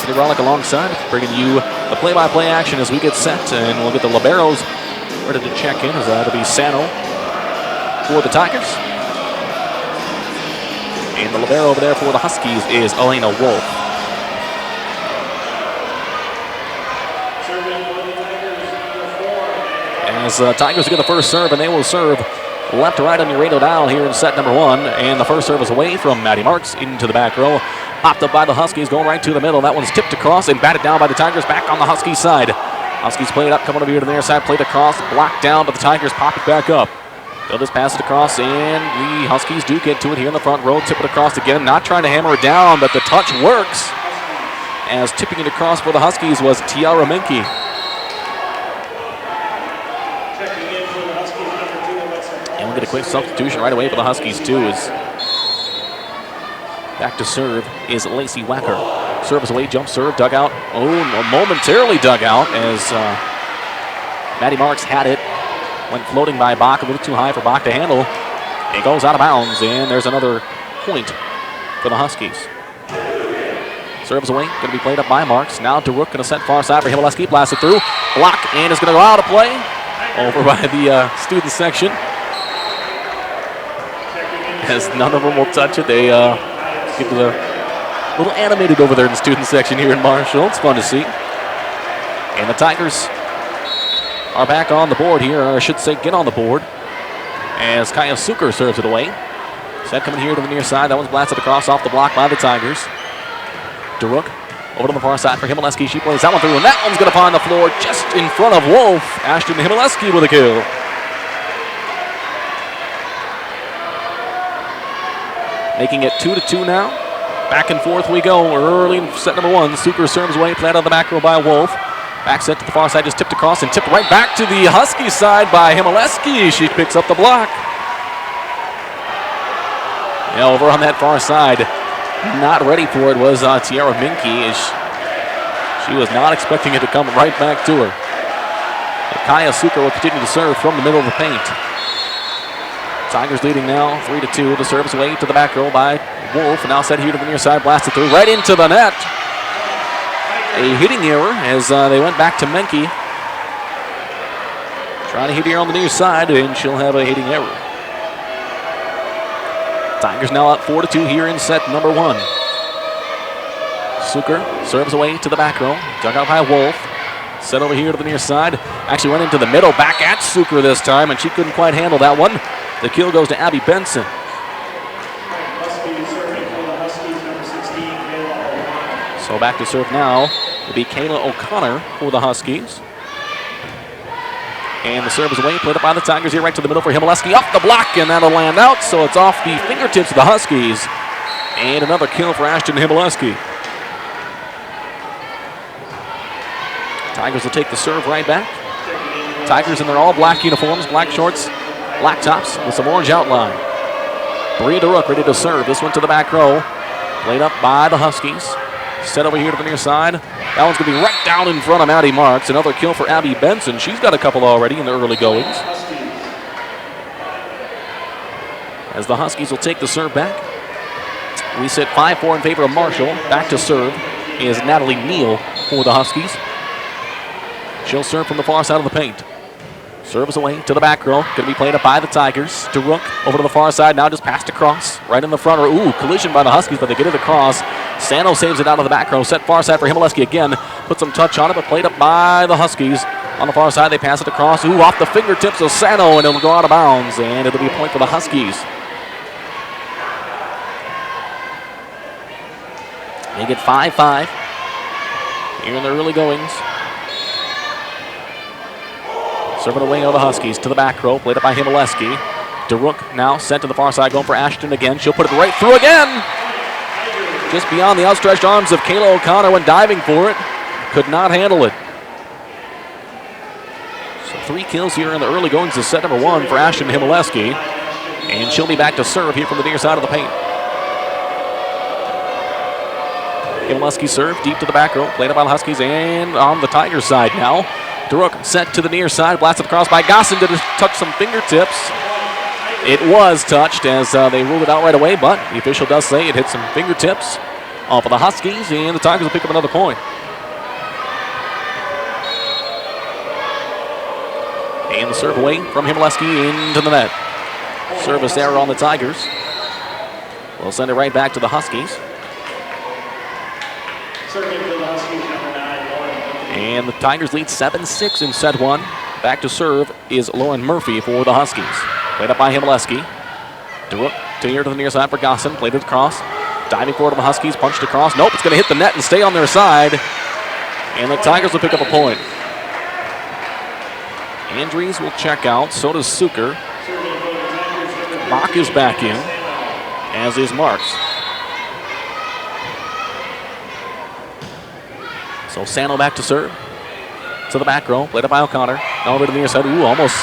Anthony Brolick alongside, bringing you the play-by-play action as we get set, and we'll get the liberos ready to check in, as that'll be Sano for the Tigers. And the libero over there for the Huskies is Elena Wolf. As Tigers get the first serve, and they will serve left to right on your radio dial here in set number one. And the first serve is away from Maddie Marks into the back row. Popped up by the Huskies, going right to the middle. That one's tipped across and batted down by the Tigers, back on the Huskies side. Huskies play it up, coming over here to their side, played across, blocked down, but the Tigers pop it back up. They'll just pass it across, and the Huskies do get to it here in the front row. Tip it across again, not trying to hammer it down, but the touch works. As tipping it across for the Huskies was Tiara Menke. And we'll get a quick substitution right away for the Huskies, too. As back to serve is Lacey Wacker. Serve is away, jump serve, dug out. Oh, momentarily dug out as Maddie Marks had it. Went floating by Bach, a little too high for Bach to handle. It goes out of bounds, and there's another point for the Huskies. Serves away, going to be played up by Marks. Now DeRook going to set far side for Himaleski, blasted through. Block, and it's going to go out of play. Over by the student section. As none of them will touch it, they get a little animated over there in the student section here in Marshall. It's fun to see. And the Tigers are back on the board here, or I should say get on the board, as Kaya Suker serves it away. Set coming here to the near side. That one's blasted across off the block by the Tigers. DeRook over to the far side for Himaleski. She plays that one through, and that one's going to find the floor just in front of Wolf. Ashton Himaleski with a kill. Making it 2-2 now. Back and forth we go early in set number one. Suker serves away, played out of the back row by Wolf. Back set to the far side, just tipped across and tipped right back to the Husky side by Himaleski. She picks up the block. Yeah, over on that far side, not ready for it was Tiara Minke. She was not expecting it to come right back to her. But Kaya Suker will continue to serve from the middle of the paint. Tigers leading now 3-2. The serve is away to the back row by Wolf. And now set here to the near side, blasted through right into the net. A hitting error as they went back to Menke. Trying to hit here on the near side, and she'll have a hitting error. Tigers now up 4-2 here in set number one. Suker serves away to the back row. Dug out by Wolf. Set over here to the near side. Actually went into the middle, back at Suker this time, and she couldn't quite handle that one. The kill goes to Abby Benson. So back to serve now will be Kayla O'Connor for the Huskies. And the serve is away, played up by the Tigers here right to the middle for Himaleski. Off the block, and that'll land out, so it's off the fingertips of the Huskies. And another kill for Ashton Himaleski. Tigers will take the serve right back. Tigers in their all black uniforms, black shorts, black tops with some orange outline. Bria DeRook ready to serve. This one to the back row. Played up by the Huskies. Set over here to the near side. That one's going to be right down in front of Maddie Marks. Another kill for Abby Benson. She's got a couple already in the early goings. As the Huskies will take the serve back. We sit 5-4 in favor of Marshall. Back to serve is Natalie Neal for the Huskies. She'll serve from the far side of the paint. Serves away to the back row. Going to be played up by the Tigers. DeRook over to the far side. Now just passed across. Right in the front row. Ooh, collision by the Huskies, but they get it across. Sano saves it out of the back row. Set far side for Himaleski again. Put some touch on it, but played up by the Huskies. On the far side, they pass it across. Ooh, off the fingertips of Sano, and it'll go out of bounds. And it'll be a point for the Huskies. They get 5-5 here in the early goings. Serving away on the Huskies to the back row, played up by Himaleski. DeRook now sent to the far side, going for Ashton again. She'll put it right through again. Just beyond the outstretched arms of Kayla O'Connor when diving for it. Could not handle it. So 3 kills here in the early goings of set number one for Ashton Himaleski. And she'll be back to serve here from the near side of the paint. Himaleski serve deep to the back row, played up by the Huskies and on the Tigers side now. DeRook set to the near side, blasted across by Gosson to touch some fingertips. It was touched as they ruled it out right away, but the official does say it hit some fingertips. off of the Huskies, and the Tigers will pick up another point. And the serve away from Himaleski into the net. Service error on the Tigers. We'll send it right back to the Huskies. And the Tigers lead 7-6 in set one. Back to serve is Lauren Murphy for the Huskies. Played up by Himaleski. To here to the near side for Gosson. Played it across. Diving forward to the Huskies. Punched across. Nope, it's going to hit the net and stay on their side. And the Tigers will pick up a point. Andrews will check out. So does Suker. Bach is back in, as is Marks. So Sano back to serve. To the back row. Played up by O'Connor. Now over to the near side. Ooh, almost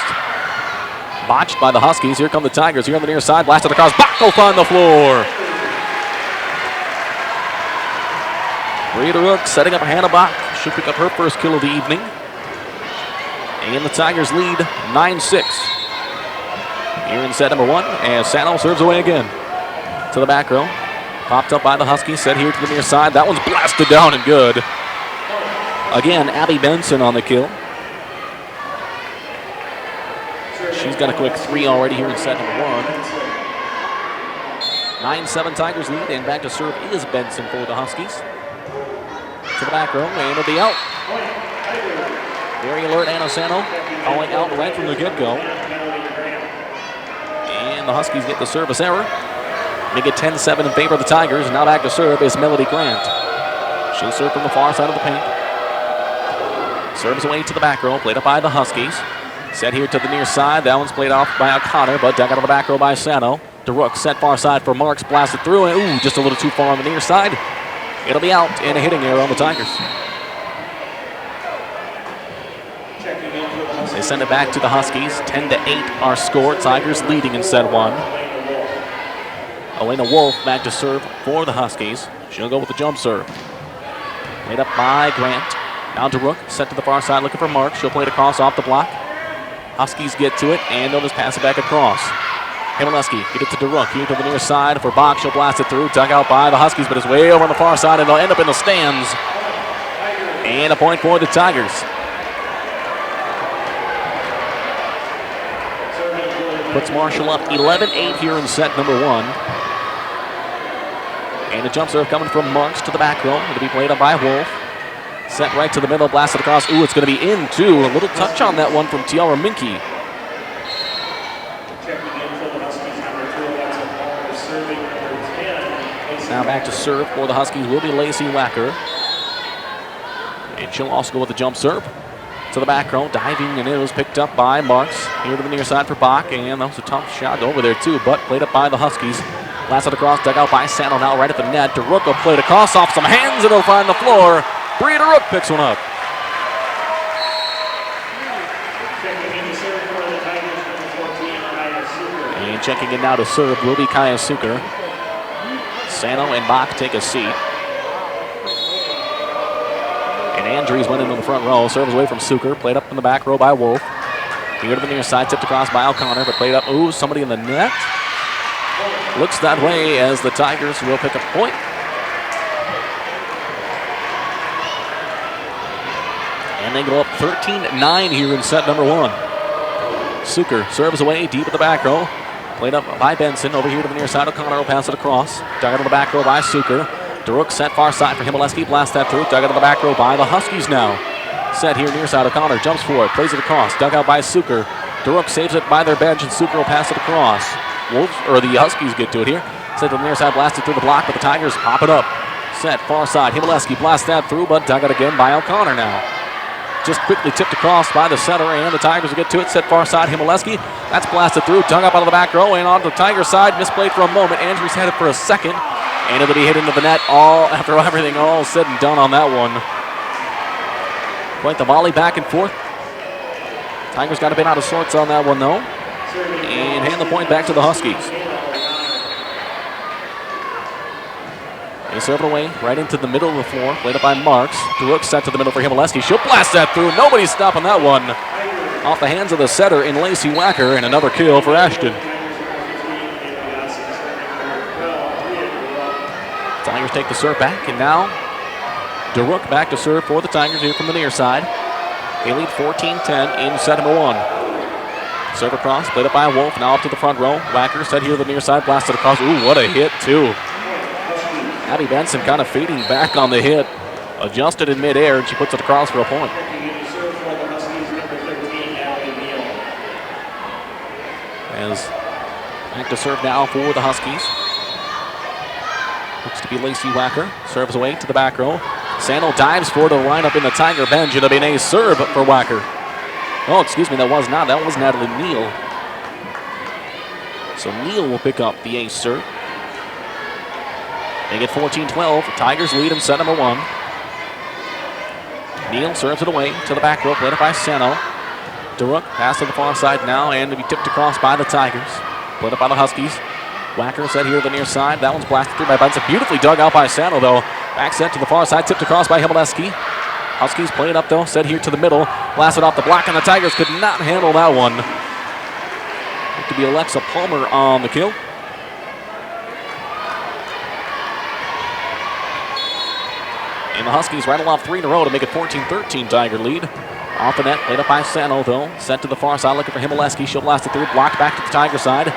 botched by the Huskies. Here come the Tigers. Here on the near side. Blasted across. Bach will find the floor. Rita Rook setting up Hannah Bach. Should pick up her first kill of the evening. And the Tigers lead 9-6. Here in set number one, as Sano serves away again. To the back row. Popped up by the Huskies. Set here to the near side. That one's blasted down and good. Again, Abby Benson on the kill. She's got a quick 3 already here in set number one. 9-7 Tigers lead, and back to serve is Benson for the Huskies. To the back row, and it'll be out. Very alert Anna Sano, calling out right from the get-go. And the Huskies get the service error. Make it 10-7 in favor of the Tigers. Now back to serve is Melody Grant. She'll serve from the far side of the paint. Serves away to the back row, played up by the Huskies. Set here to the near side. That one's played off by O'Connor, but dug out of the back row by Sano. DeRook set far side for Marks, blasted through, and ooh, just a little too far on the near side. It'll be out, and a hitting error on the Tigers. They send it back to the Huskies. 10-8 our score. Tigers leading in set one. Elena Wolf back to serve for the Huskies. She'll go with the jump serve. Made up by Grant. Down to Rook. Set to the far side looking for Mark. She'll play it across off the block. Huskies get to it, and they'll just pass it back across. Himaleski get it to DeRook. Here to the near side for Bach. She'll blast it through. Dug out by the Huskies, but it's way over on the far side, and they'll end up in the stands. And a point for the Tigers. Puts Marshall up 11-8 here in set number one. And a jump serve coming from Marks to the back row. It'll be played up by Wolf. Set right to the middle, blasted across. Ooh, it's going to be in, too. A little touch on that one from Tiara Minke. Now back to serve for the Huskies will be Lacey Wacker. And she'll also go with the jump serve. To the back row, diving, and it was picked up by Marks. Here to the near side for Bach, and that was a tough shot over there, too, but played up by the Huskies. Blasted across, dug out by Sano, now right at the net. DeRook will play it across off some hands, and it'll find the floor. Bria DeRook picks one up. And checking in now to serve will be Kaya Suker. Sano and Bach take a seat. And Andrews went into the front row. Serves away from Suker. Played up in the back row by Wolf. Here to the near side. Tipped across by O'Connor, but played up. Ooh, somebody in the net. Looks that way as the Tigers will pick up a point. And they go up 13-9 here in set number one. Suker serves away deep at the back row. Played up by Benson. Over here to the near side. O'Connor will pass it across. Dug out of the back row by Suker. DeRook set far side for Himaleski. Blast that through. Dug out of the back row by the Huskies now. Set here near side. O'Connor jumps for it. Plays it across. Dug out by Suker. DeRook saves it by their bench, and Suker will pass it across. Wolves, or the Huskies get to it here. Set to the near side. Blasted through the block, but the Tigers pop it up. Set far side. Himaleski blasts that through, but dug out again by O'Connor now. Just quickly tipped across by the center, and the Tigers will get to it. Set far side, Himaleski. That's blasted through, dug up out of the back row, and on the Tigers side, misplayed for a moment. Andrews had it for a second, and it'll be hit into the net all after everything all said and done on that one. Quite the volley back and forth. Tigers got a bit out of sorts on that one, though, and hand the point back to the Huskies. They serve it away right into the middle of the floor. Played up by Marks. DeRook set to the middle for Himaleski. She'll blast that through. Nobody's stopping that one. Off the hands of the setter in Lacey Wacker, and another kill for Ashton. Tigers Tigers take the serve back, and now DeRook back to serve for the Tigers here from the near side. They lead 14-10 in set number 1. Serve across, played up by Wolf, now up to the front row. Wacker set here to the near side, blasted across. Ooh, what a hit, too. Abby Benson kind of fading back on the hit. Adjusted in midair, and she puts it across for a point. As back to serve now for the Huskies. Looks to be Lacey Wacker. Serves away to the back row. Sano dives for the lineup in the Tiger bench. It'll be an ace serve for Wacker. Oh, excuse me, that was not. That was Natalie Neal. So Neal will pick up the ace serve. They get 14-12. Tigers lead in set number 1. Neal serves it away to the back row, played up by Sano. DeRook pass to the far side now, and to be tipped across by the Tigers. Played up by the Huskies. Wacker set here to the near side. That one's blasted through by Benson. Beautifully dug out by Sano, though. Back set to the far side, tipped across by Himaleski. Huskies playing up, though, set here to the middle. Blasted off the block, and the Tigers could not handle that one. Looked to be Alexa Palmer on the kill. And the Huskies rattle off 3 in a row to make it 14-13 Tiger lead. Off the net, played up by Sano, though. Sent to the far side, looking for Himaleski. She'll blast it through, blocked back to the Tiger side.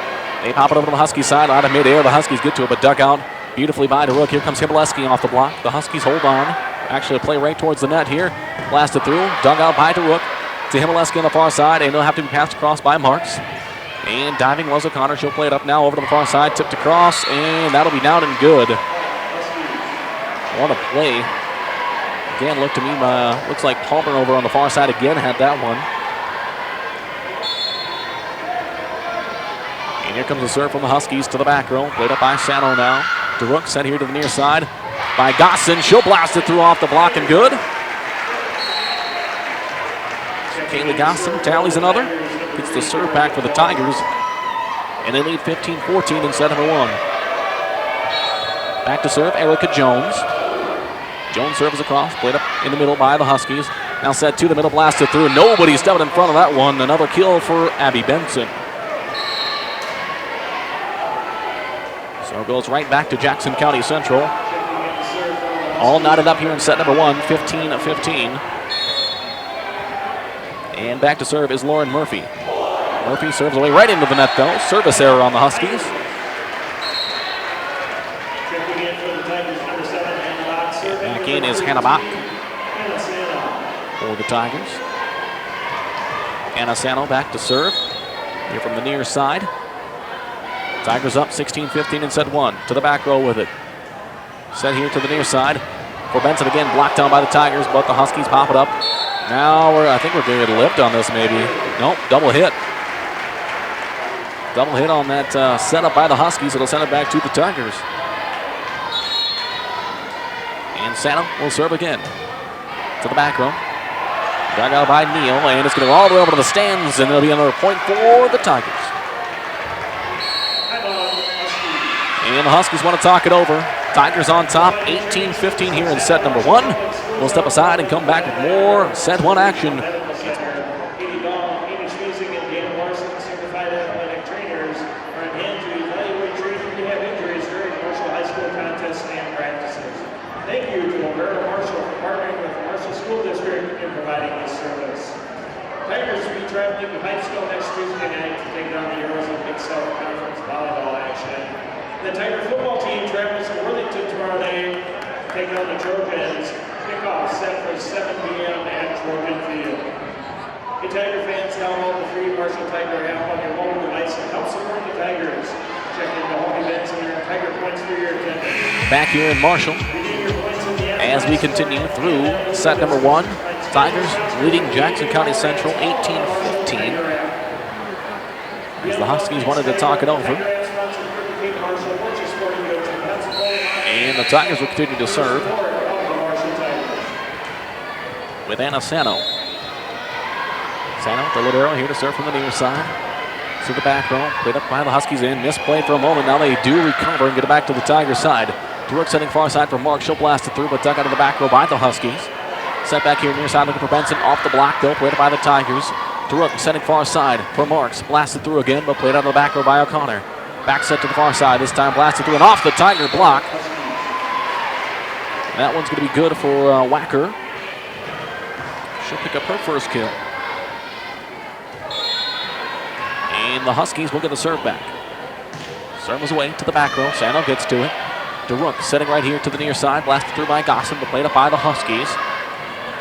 They pop it over to the Husky side, out of midair. The Huskies get to it, but dug out beautifully by DeRook. Here comes Himaleski off the block. The Huskies hold on. Actually, a play right towards the net here. Blasted through, dug out by DeRook to Himaleski on the far side, and it'll have to be passed across by Marks. And diving was O'Connor. She'll play it up now over to the far side, tipped across, and that'll be down and good. What a play. Again, looked to me, looks like Palmer over on the far side again had that one. And here comes the serve from the Huskies to the back row. Played up by Sano now. DeRook set here to the near side by Gosson. She'll blast it through off the block and good. Kaylee Gosson tallies another. Gets the serve back for the Tigers. And they lead 15-14 in set number 1. Back to serve, Erica Jones. Jones serves across, played up in the middle by the Huskies. Now set to the middle, blasted through. Nobody stepped in front of that one. Another kill for Abby Benson. So it goes right back to Jackson County Central. All knotted up here in set number 1, 15-15. And back to serve is Lauren Murphy. Murphy serves away right into the net, though. Service error on the Huskies. Back in is Hannah Bach for the Tigers. Anna Sano back to serve. Here from the near side. Tigers up 16-15 in set 1. To the back row with it. Set here to the near side. For Benson again, blocked down by the Tigers, but the Huskies pop it up. Now I think we're going to get a lift on this maybe. Nope, double hit. Double hit on that setup by the Huskies. It'll send it back to the Tigers. And Sano will serve again. To the back row. Dug out by Neal, and it's going to go all the way over to the stands, and there'll be another point for the Tigers. And the Huskies want to talk it over. Tigers on top, 18-15 here in set number 1. We'll step aside and come back with more set 1 action. Tigers will be traveling to high school next Tuesday night to take down the Olympic South Conference volleyball action. The Tiger football team travels to Worthington tomorrow night to take down the Trojans. Kickoff set for 7 p.m. at Trojan Field. Hey Tiger fans, download the free Marshall Tiger app on your mobile device and help support the Tigers. Check in the home events and earn Tiger points for your attendance. Back here in Marshall, as we continue through set number 1. Tigers leading Jackson County Central 18-15. As the Huskies wanted to talk it over. And the Tigers will continue to serve with Anna Sano. Sano, the libero, here to serve from the near side. To the back row, played up by the Huskies in. Misplay for a moment. Now they do recover and get it back to the Tigers side. DeRook setting far side for Mark. She'll blast it through, but dug out of the back row by the Huskies. Set back here near side looking for Benson. Off the block though, played by the Tigers. DeRook setting far side for Marks. Blasted through again, but played out of the back row by O'Connor. Back set to the far side, this time blasted through and off the Tiger block. That one's going to be good for Wacker. She'll pick up her first kill. And the Huskies will get the serve back. Serve is away to the back row. Sano gets to it. DeRook setting right here to the near side. Blasted through by Gossen, but played up by the Huskies.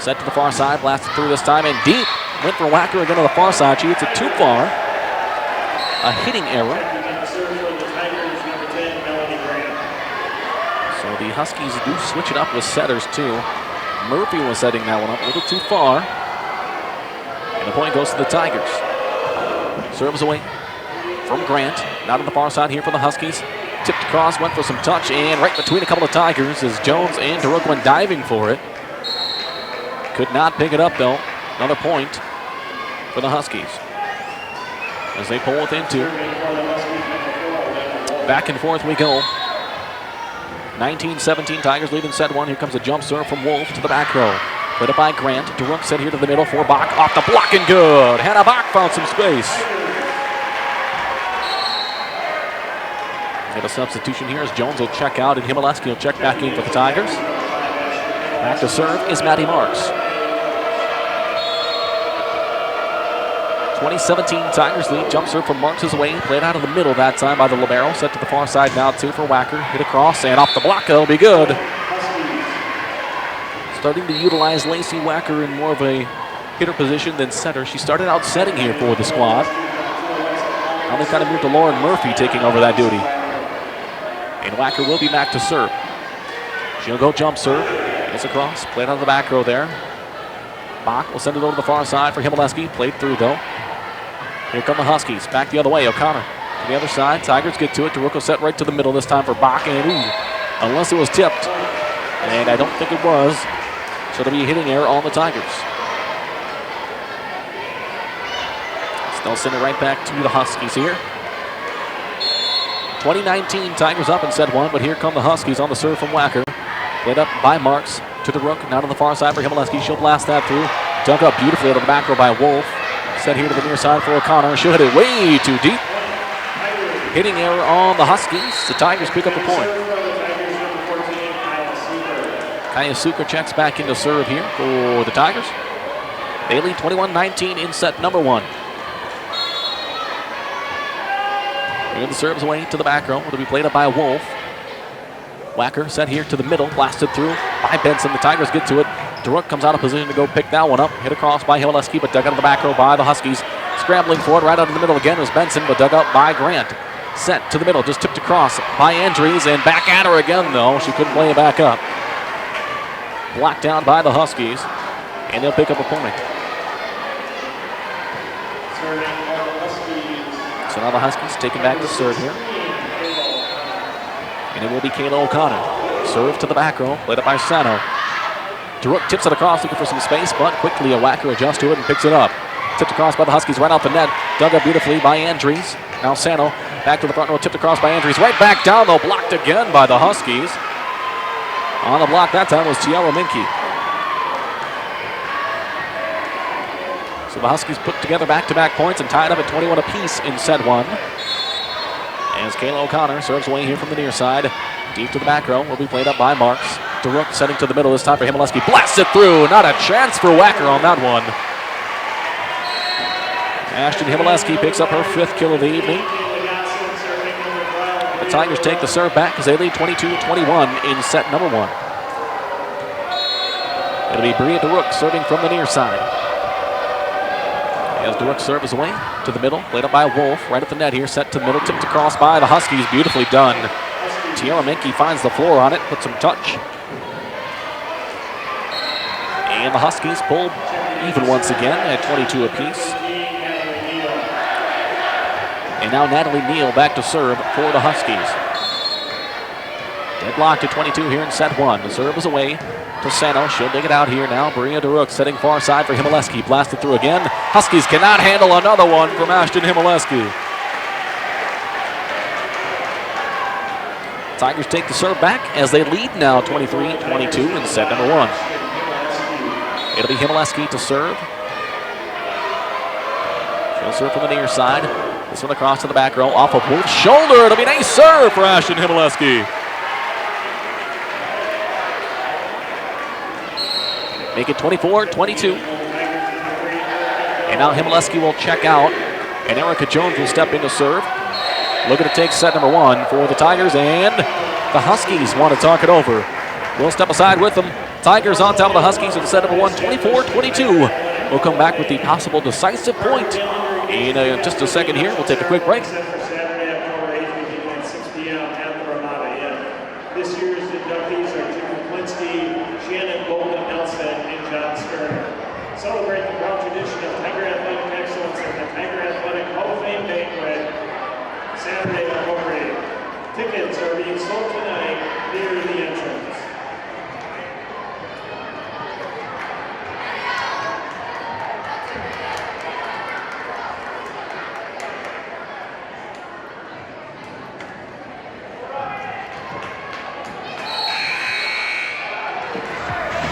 Set to the far side. Blasted through this time and deep. Went for Wacker again to the far side. She hits it too far. A hitting error. So the Huskies do switch it up with setters too. Murphy was setting that one up a little too far. And the point goes to the Tigers. Serves away from Grant. Not on the far side here for the Huskies. Tipped across, went for some touch, and right between a couple of Tigers as Jones and DeRook went diving for it. Could not pick it up though. Another point for the Huskies. As they pull within two. Back and forth we go. 19-17, Tigers leading set one. Here comes a jump serve from Wolf to the back row. Put up by Grant. DeRook set here to the middle for Bach. Off the block and good. Hannah Bach found some space. Get a substitution here as Jones will check out and Himaleski will check back in for the Tigers. Back to serve is Maddie Marks. 2017 Tigers lead. Jump serve from Marks is away. Played out of the middle that time by the libero. Set to the far side now too for Wacker. Hit across and off the block. It'll be good. Starting to utilize Lacey Wacker in more of a hitter position than setter. She started out setting here for the squad. Now they kind of moved to Lauren Murphy taking over that duty. And Wacker will be back to serve. She'll go jump serve. Gets across. Played out of the back row there. Bach will send it over to the far side for Himaleski. Played through though. Here come the Huskies. Back the other way. O'Connor to the other side. Tigers get to it. DeRook will set right to the middle this time for Bach. And ooh, unless it was tipped. And I don't think it was. So it'll be a hitting error on the Tigers. They'll send it right back to the Huskies here. 2019 Tigers up in set one, but here come the Huskies on the serve from Wacker. Played up by Marks to DeRook. Now to the far side for Himaleski. She'll blast that through. Dug up beautifully out of the back row by Wolf. Set here to the near side for O'Connor. She'll hit it way too deep. Hitting error on the Huskies. The Tigers pick up the point. Kayasuka checks back into serve here for the Tigers. They lead 21-19 in set number one. Here the serves away to the back row. It'll be played up by Wolf. Wacker set here to the middle. Blasted through by Benson. The Tigers get to it. DeRook comes out of position to go pick that one up. Hit across by Himaleski, but dug out of the back row by the Huskies. Scrambling forward right out of the middle again was Benson, but dug out by Grant. Set to the middle, just tipped across by Andrews, and back at her again though. She couldn't play it back up. Blocked down by the Huskies, and they'll pick up a point. So now the Huskies taking back the serve here. And it will be Kayla O'Connor. Serve to the back row, played up by Sano. DeRook tips it across, looking for some space, but quickly a Wacker adjusts to it and picks it up. Tipped across by the Huskies, right out the net. Dug up beautifully by Andrews. Now Sano back to the front row, tipped across by Andrews. Right back down though, blocked again by the Huskies. On the block that time was Tiara Minke. So the Huskies put together back-to-back points and tied up at 21 apiece in set one. As Kayla O'Connor serves away here from the near side. Deep to the back row will be played up by Marks. DeRook setting to the middle this time for Himaleski. Blasted through. Not a chance for Wacker on that one. Ashton Himaleski picks up her fifth kill of the evening. The Tigers take the serve back as they lead 22-21 in set number one. It'll be Bria DeRook serving from the near side. As DeRook serve is away to the middle, played up by Wolf, right at the net here, set to the middle, tipped across by the Huskies, beautifully done. Tiara Minke finds the floor on it, puts some touch. And the Huskies pull even once again at 22 apiece. And now Natalie Neal back to serve for the Huskies. Deadlocked at 22 here in set one. The serve is away to Sano. She'll dig it out here now. Bria DeRook setting far side for Himaleski. Blasted through again. Huskies cannot handle another one from Ashton Himaleski. Tigers take the serve back as they lead now 23-22 in set number one. It'll be Himaleski to serve. She'll serve from the near side. This one across to the back row off of Wolf's shoulder. It'll be a nice serve for Ashton Himaleski. make it 24-22. And now Himaleski will check out, and Erica Jones will step in to serve. Looking to take set number 1 for the Tigers, and the Huskies want to talk it over. We'll step aside with them. Tigers on top of the Huskies in set number 1, 24-22. We'll come back with the possible decisive point in just a second here. We'll take a quick break. This year's inductees are Jim McClinsky, Shannon Golden Nelson, and John Stern. Celebrate the proud tradition of Tiger Athletic Excellence at the Tiger Athletic Hall of Fame Banquet, Saturday, October 8th. Tickets are being sold tonight near the entrance.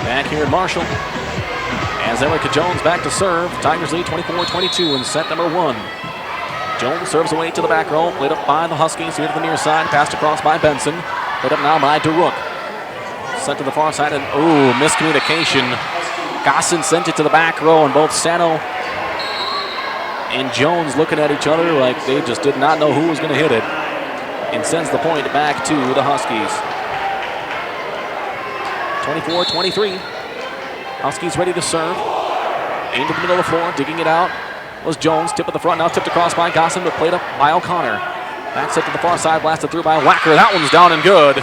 Back here in Marshall, as Erica Jones back to serve. Tigers lead 24-22 in set number 1. Jones serves away to the back row, played up by the Huskies here to the near side, passed across by Benson, played up now by DeRook. Sent to the far side, and miscommunication. Gosson sent it to the back row, and both Sano and Jones looking at each other like they just did not know who was going to hit it, and sends the point back to the Huskies. 24-23. Huskies ready to serve. Aimed at the middle of the floor, digging it out was Jones. Tip at the front, now tipped across by Gosson, but played up by O'Connor. Back set to the far side, blasted through by Wacker. That one's down and good.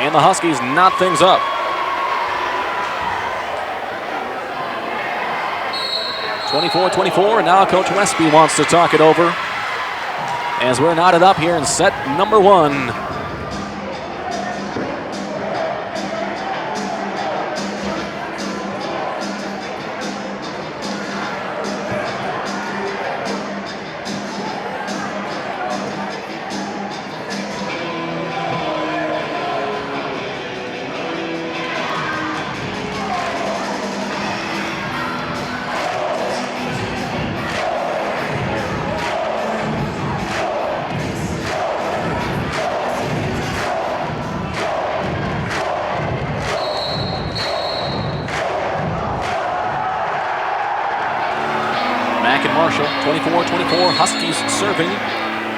And the Huskies knot things up. 24-24, and now Coach Westby wants to talk it over as we're knotted up here in set number 1. Marshall, 24-24, Huskies serving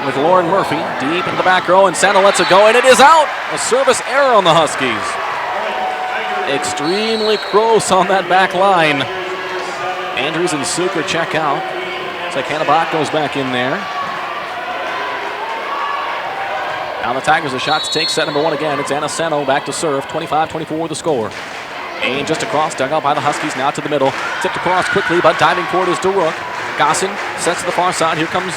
with Lauren Murphy deep in the back row, and Santa lets it go, and it is out. A service error on the Huskies. Extremely close on that back line. Andrews and Suker check out. It's like Hannibal goes back in there. Now the Tigers a shot to take set number 1 again. It's Anna Sano back to serve, 25-24 the score. And just across, dug out by the Huskies, now to the middle. Tipped across quickly, but diving for it is DeRook. Gosson sets to the far side. Here comes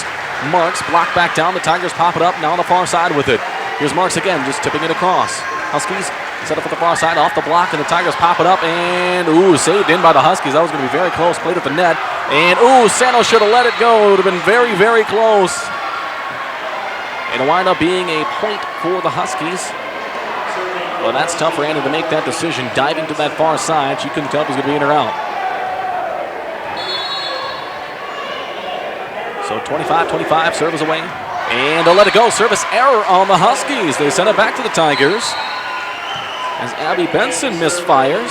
Marks. Blocked back down. The Tigers pop it up. Now on the far side with it. Here's Marks again, just tipping it across. Huskies set up at the far side, off the block, and the Tigers pop it up. And, saved in by the Huskies. That was going to be very close. Played at the net. And, Sano should have let it go. It would have been very, very close. It'll wind up being a point for the Huskies. Well, that's tough for Anna to make that decision. Diving to that far side. She couldn't tell if it was going to be in or out. So 25-25, serve is away. And they'll let it go. Service error on the Huskies. They send it back to the Tigers as Abby Benson misfires.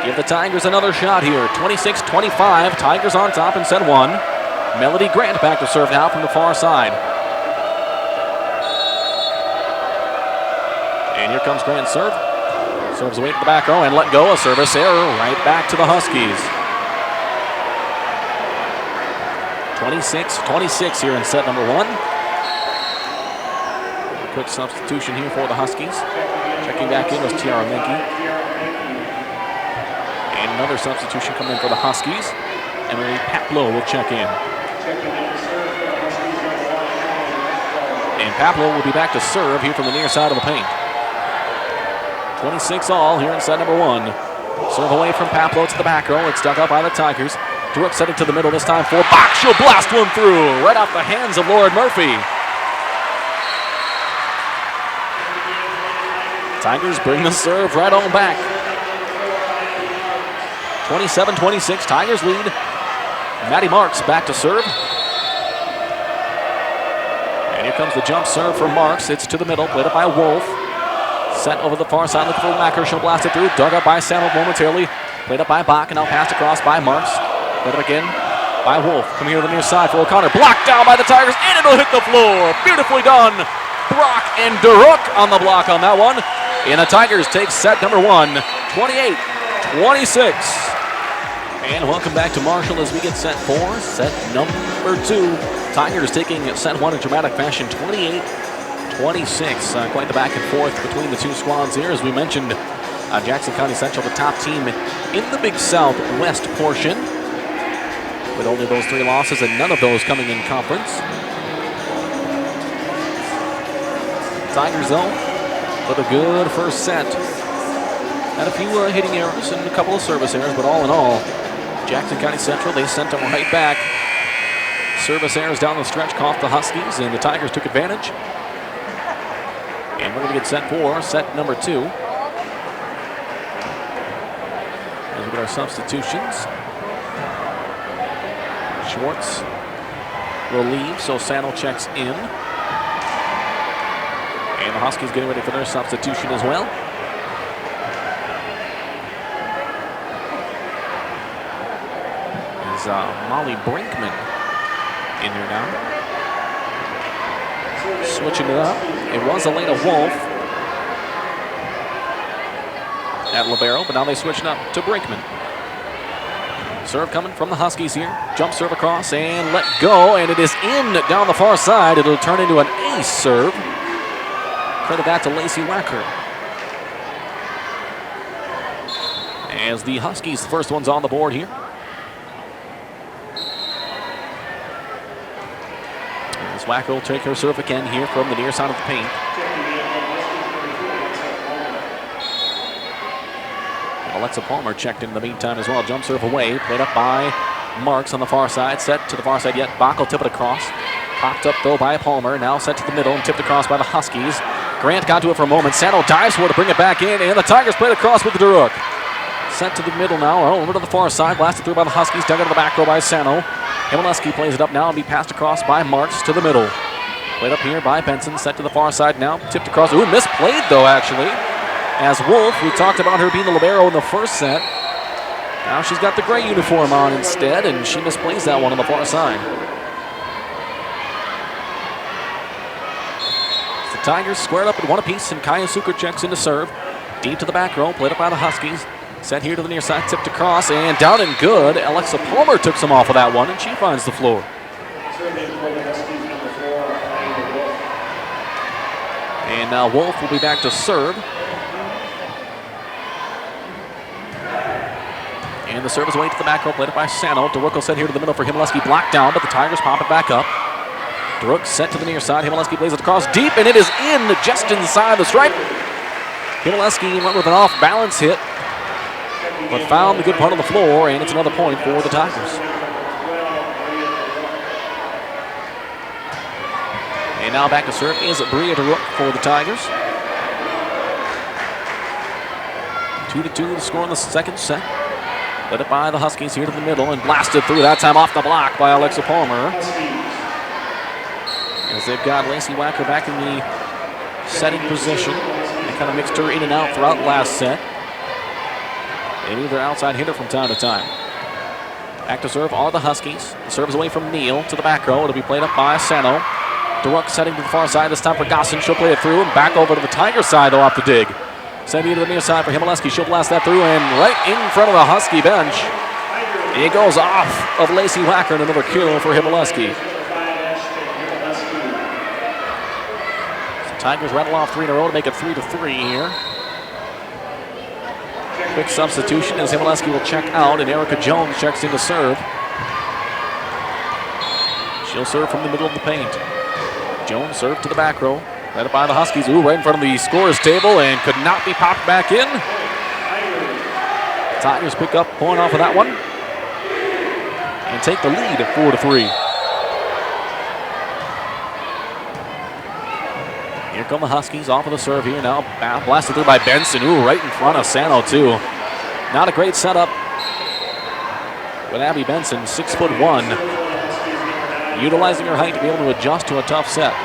Give the Tigers another shot here. 26-25, Tigers on top in set 1. Melody Grant back to serve now from the far side. And here comes Grant's serve. Serves away to the back row and let go. A service error right back to the Huskies. 26-26 here in set number 1. Quick substitution here for the Huskies. Checking back in was Tiara Menke. And another substitution coming in for the Huskies. Emily Paplow will check in. And Paplow will be back to serve here from the near side of the paint. 26 all here in set number 1. Serve away from Paplow to the back row. It's dug up by the Tigers. DeRook set it to the middle this time for Bach. She'll blast one through right off the hands of Lauren Murphy. Tigers bring the serve right on back. 27-26, Tigers lead. Maddie Marks back to serve. And here comes the jump serve from Marks. It's to the middle, played up by Wolf. Set over the far side, looking for Wacker. She'll blast it through. Dug up by Sandal momentarily. Played up by Bach, and now passed across by Marks. Played up again by Wolf. Coming here to the near side for O'Connor. Blocked down by the Tigers, and it'll hit the floor. Beautifully done. Brock and Duruk on the block on that one. And the Tigers take set number 1, 28-26. And welcome back to Marshall as we get set 4, set number 2. Tigers taking set 1 in dramatic fashion, 28-26. Quite the back and forth between the two squads here. As we mentioned, Jackson County Central, the top team in the Big Southwest portion, with only those 3 losses and none of those coming in conference. Tigers, though, with a good first set. Had a few hitting errors and a couple of service errors, but all in all, Jackson County Central, they sent them right back. Service errors down the stretch cost the Huskies, and the Tigers took advantage. And we're going to get set 4, set number 2. As we get our substitutions. Schwartz will leave, so Sandal checks in. And the Huskies getting ready for their substitution as well. Is Molly Brinkman in here now. Switching it up. It was Elena Wolf at libero, but now they switch it up to Brinkman. Serve coming from the Huskies here. Jump serve across and let go, and it is in down the far side. It'll turn into an ace serve. Credit that to Lacey Wacker. As the Huskies, the first one's on the board here. As Wacker will take her serve again here from the near side of the paint. Alexa Palmer checked in the meantime as well. Jump serve away. Played up by Marks on the far side. Set to the far side yet. Bach will tip it across. Popped up though by Palmer. Now set to the middle and tipped across by the Huskies. Grant got to it for a moment. Sandal dives for it to bring it back in. And the Tigers played across with the Duruk. Set to the middle now. Over to the far side. Blasted through by the Huskies. Dug into the back row by Sandal. Himaleski plays it up now and be passed across by Marks to the middle. Played up here by Benson. Set to the far side now. Tipped across. Ooh, misplayed though actually. As Wolf, we talked about her being the libero in the first set. Now she's got the gray uniform on instead, and she misplays that one on the far side. The Tigers squared up at 1 apiece, and Kaya Suker checks in to serve. Deep to the back row, played up by the Huskies. Set here to the near side, tipped across, and down and good. Alexa Palmer took some off of that one, and she finds the floor. And now Wolf will be back to serve. And the serve is away to the back row, played up by Sano. Duruk will set here to the middle for Himaleski, blocked down, but the Tigers pop it back up. Duruk set to the near side. Himaleski plays it across deep, and it is in just inside the stripe. Himaleski went with an off-balance hit, but found the good part of the floor, and it's another point for the Tigers. And now back to serve is Bria Duruk for the Tigers. 2-2 the score in the second set. Led it by the Huskies here to the middle and blasted through, that time off the block by Alexa Palmer. As they've got Lacey Wacker back in the setting position. They kind of mixed her in and out throughout last set. They move their outside hitter from time to time. Back to serve are the Huskies. The serve is away from Neal to the back row. It'll be played up by Sano. Duruk setting to the far side. This time for Gosson. She'll play it through and back over to the Tiger side though off the dig. Sending it to the near side for Himaleski. She'll blast that through and right in front of the Husky bench. It goes off of Lacey Wacker and another kill for Himaleski. So Tigers rattle off 3 in a row to make it 3-3 here. Quick substitution as Himaleski will check out and Erica Jones checks in to serve. She'll serve from the middle of the paint. Jones served to the back row. Led up by the Huskies. Ooh, right in front of the scorer's table and could not be popped back in. Tigers pick up a point off of that one and take the lead at 4-3. Here come the Huskies off of the serve here now. Blasted through by Benson. Ooh, right in front of Sano too. Not a great setup with Abby Benson, 6'1", utilizing her height to be able to adjust to a tough set.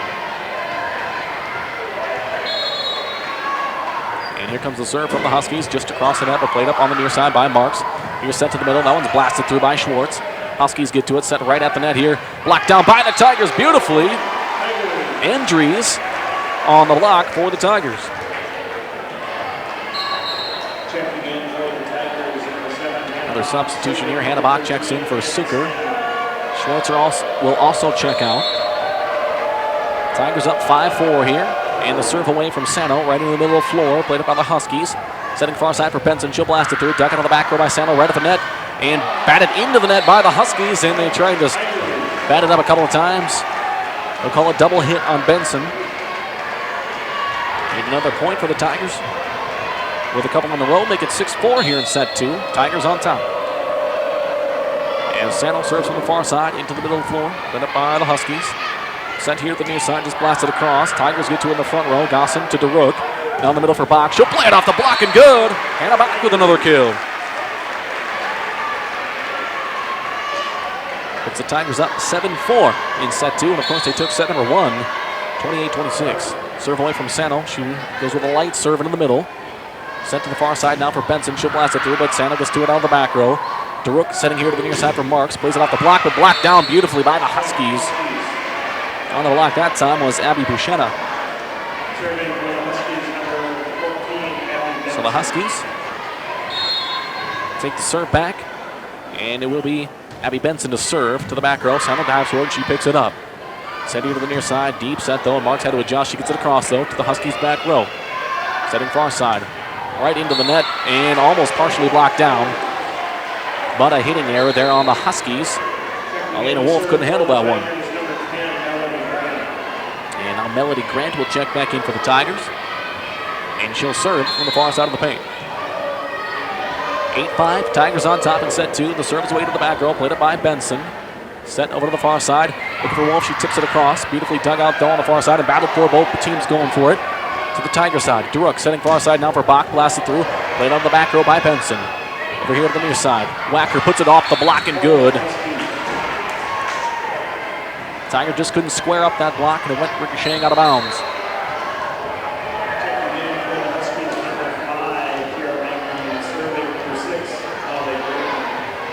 And here comes the serve from the Huskies, just across the net, but played up on the near side by Marks. Here's set to the middle. That one's blasted through by Schwartz. Huskies get to it, set right at the net here. Blocked down by the Tigers beautifully. Andries on the block for the Tigers. Another substitution here. Hannibach checks in for Suker. Schwartz will also check out. Tigers up 5-4 here. And the serve away from Sano, right in the middle of the floor, played up by the Huskies. Setting far side for Benson. She'll blast it through. Duck out of the back row by Sano, right at the net. And batted into the net by the Huskies. And they tried to bat it up a couple of times. They'll call a double hit on Benson. Need another point for the Tigers. With a couple on the row, make it 6-4 here in set 2. Tigers on top. And Sano serves from the far side into the middle of the floor, played up by the Huskies. Sent here at the near side, just blasted across. Tigers get to it in the front row. Gosson to DeRook. Down the middle for Bach. She'll play it off the block and good. Hannah back with another kill. Puts the Tigers up 7-4 in set 2. And of course they took set number 1, 28-26. Serve away from Sano. She goes with a light serve into the middle. Sent to the far side now for Benson. She'll blast it through, but Sano gets to it out of the back row. DeRook setting here to the near side for Marks. Plays it off the block, but blocked down beautifully by the Huskies. On the block that time was Abby Buchetta. So the Huskies take the serve back, and it will be Abby Benson to serve to the back row. Sano dives forward, she picks it up. Sent here to the near side, deep set though, and Marks had to adjust. She gets it across though to the Huskies back row. Setting far side, right into the net, and almost partially blocked down. But a hitting error there on the Huskies. Elena Wolf couldn't handle that one. And now Melody Grant will check back in for the Tigers. And she'll serve from the far side of the paint. 8-5, Tigers on top in set 2. The serve is away to the back row, played up by Benson. Set over to the far side. Looking for Wolf, she tips it across. Beautifully dug out though on the far side and battled for both the teams going for it. To the Tiger side. DeRook setting far side now for Bach. Blasted through. Played on the back row by Benson. Over here to the near side. Wacker puts it off the block and good. Tiger just couldn't square up that block and it went ricocheting out of bounds.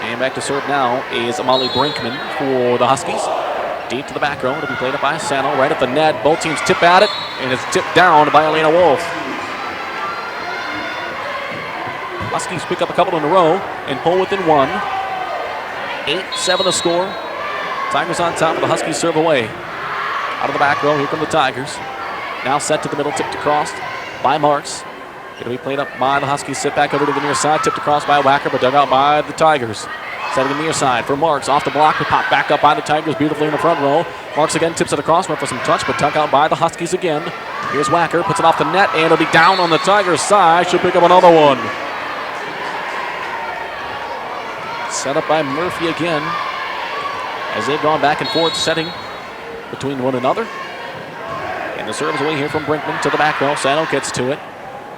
And back to serve now is Molly Brinkman for the Huskies. Deep to the back row. It'll be played up by Sano right at the net. Both teams tip at it, and it's tipped down by Elena Wolf. Huskies pick up a couple in a row and pull within 1. 8-7 the score. Tigers on top of the Huskies serve away. Out of the back row, here come the Tigers. Now set to the middle, tipped across by Marks. It'll be played up by the Huskies. Sit back over to the near side, tipped across by Wacker, but dug out by the Tigers. Setting the near side for Marks. Off the block, but popped back up by the Tigers beautifully in the front row. Marks again tips it across, went for some touch, but dug out by the Huskies again. Here's Wacker, puts it off the net, and it'll be down on the Tigers' side. She'll pick up another one. Set up by Murphy again, as they've gone back and forth setting between one another. And the serve is away here from Brinkman to the back row. Sano gets to it.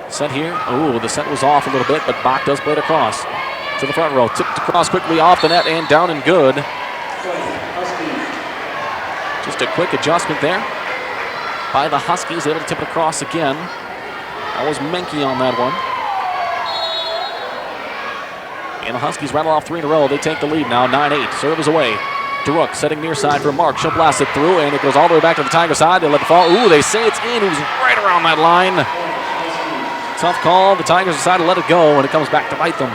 Set here. Ooh, the set was off a little bit, but Bach does play it across to the front row. Tipped across quickly off the net and down and good. Just a quick adjustment there by the Huskies. Able to tip it across again. That was Menke on that one. And the Huskies rattle off 3 in a row. They take the lead now, 9-8. Serve is away. DeRook setting near side for Mark. She'll blast it through, and it goes all the way back to the Tiger side. They let it fall. Ooh, they say it's in. It was right around that line. Tough call. The Tigers decide to let it go, and it comes back to bite them.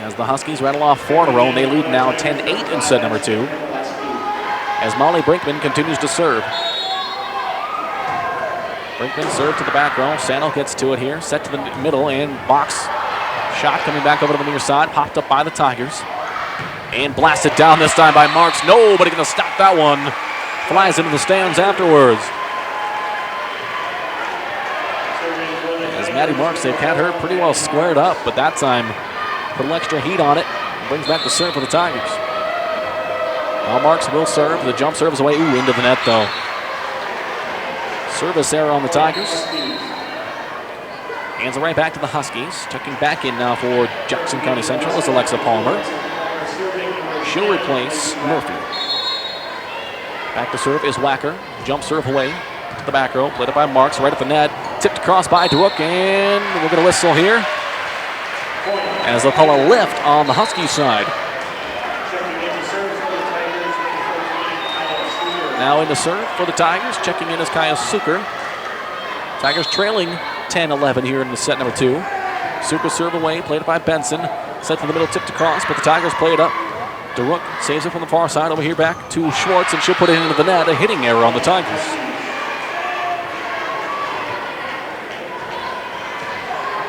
As the Huskies rattle off 4 in a row, and they lead now 10-8 in set number 2. As Molly Brinkman continues to serve. Brinkman served to the back row. Sano gets to it here. Set to the middle, and box shot coming back over to the near side. Popped up by the Tigers. And blasted down this time by Marks. Nobody going to stop that one. Flies into the stands afterwards. As Maddie Marks, they've had her pretty well squared up, but that time put a little extra heat on it. Brings back the serve for the Tigers. Now Marks will serve. The jump serve is away. Ooh, into the net though. Service error on the Tigers. Hands it right back to the Huskies. Checking back in now for Jackson County Central is Alexa Palmer. She'll replace Murphy. Back to serve is Wacker. Jump serve away. to the back row. Played up by Marks, right at the net. Tipped across by DeRook, and we're going to whistle here as they'll call a lift on the Husky side. Now in to serve for the Tigers. Checking in is Kaya Suker. Tigers trailing 10-11 here in the set number 2. Suker serve away, played it by Benson. Set to the middle, tipped across, but the Tigers play it up. DeRook saves it from the far side over here back to Schwartz, and she'll put it into the net. A hitting error on the Tigers.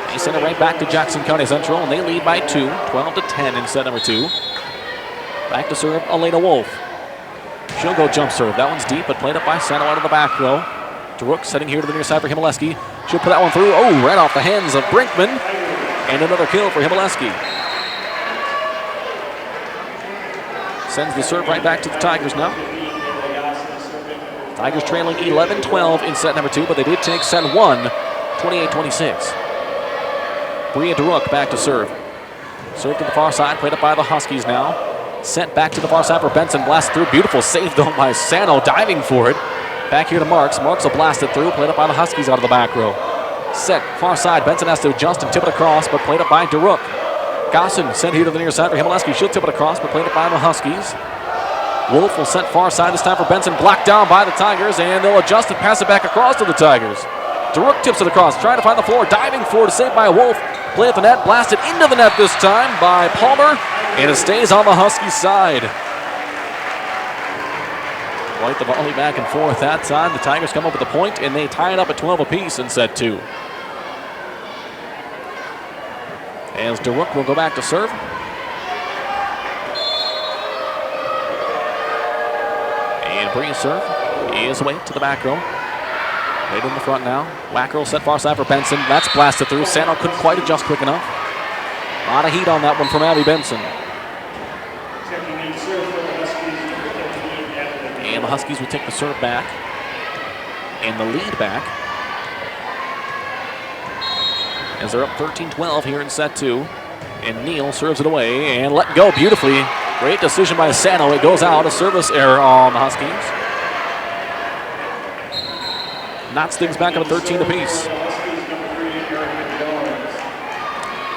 They send it right back to Jackson County Central, and they lead by 2, 12-10 in set number 2. Back to serve Elena Wolf. She'll go jump serve. That one's deep, but played up by Sano out of the back row. DeRook setting here to the near side for Himaleski. She'll put that one through. Oh, right off the hands of Brinkman. And another kill for Himaleski. Sends the serve right back to the Tigers now. Tigers trailing 11-12 in set number 2, but they did take set 1, 28-26. Bria DeRook back to serve. Serve to the far side, played up by the Huskies now. Sent back to the far side for Benson. Blast through. Beautiful save though by Sano, diving for it. Back here to Marks. Marks will blast it through. Played up by the Huskies out of the back row. Set far side. Benson has to adjust and tip it across, but played up by DeRook. Gosson sent here to the near side for Himaleski. She'll tip it across, but played up by the Huskies. Wolf will set far side this time for Benson. Blocked down by the Tigers, and they'll adjust and pass it back across to the Tigers. DeRook tips it across, trying to find the floor. Diving for it, saved by Wolf. Play at the net, blasted into the net this time by Palmer, and it stays on the Husky side. Quite the volley back and forth that time. The Tigers come up with a point, and they tie it up at 12 apiece in set 2. As DeRook will go back to serve. And Bree's serve is away to the back row. Right in the front now. Wacker will set far side for Benson. That's blasted through. Sano couldn't quite adjust quick enough. A lot of heat on that one from Abby Benson. And the Huskies will take the serve back. And the lead back. As they're up 13-12 here in set 2. And Neal serves it away and let go beautifully. Great decision by Sano. It goes out. A service error on the Huskies. Knocks things back up at 13 apiece.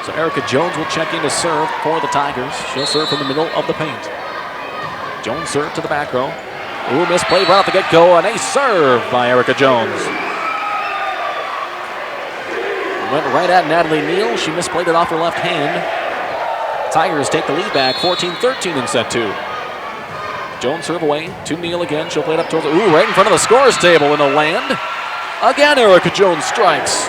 So Erica Jones will check in to serve for the Tigers. She'll serve from the middle of the paint. Jones serve to the back row. Ooh, misplayed right off the get-go. An ace serve by Erica Jones. Went right at Natalie Neal. She misplayed it off her left hand. Tigers take the lead back, 14-13 in set 2. Jones serve away to Neal again. She'll play it up towards, ooh, right in front of the scorer's table in the land. Again, Erica Jones strikes.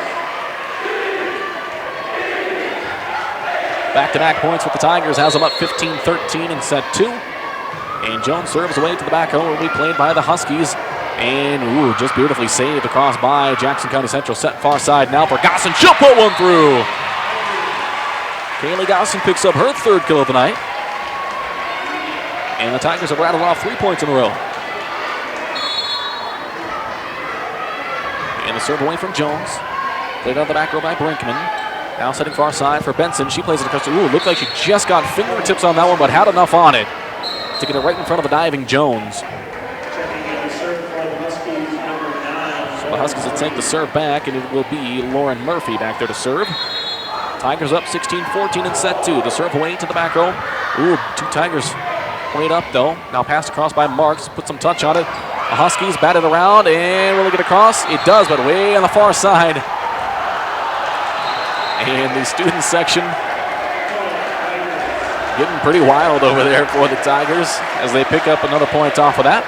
Back-to-back points with the Tigers. Has them up 15-13 in set 2. And Jones serves away to the back row. Will be played by the Huskies. And, ooh, just beautifully saved across by Jackson County Central. Set far side now for Gosson. She'll put one through. Kaylee Gosson picks up her 3rd kill of the night. And the Tigers have rattled off 3 points in a row. And the serve away from Jones. Played out of the back row by Brinkman. Now setting far side for Benson. She plays it across. Ooh, looked like she just got fingertips on that one, but had enough on it to get it right in front of the diving Jones. So the Huskies will take the serve back, and it will be Lauren Murphy back there to serve. Tigers up 16-14 in set 2. The serve away to the back row. Ooh, 2 Tigers played up though. Now passed across by Marks. Put some touch on it. The Huskies batted around, and will it get across? It does, but way on the far side. And the student section getting pretty wild over there for the Tigers as they pick up another point off of that.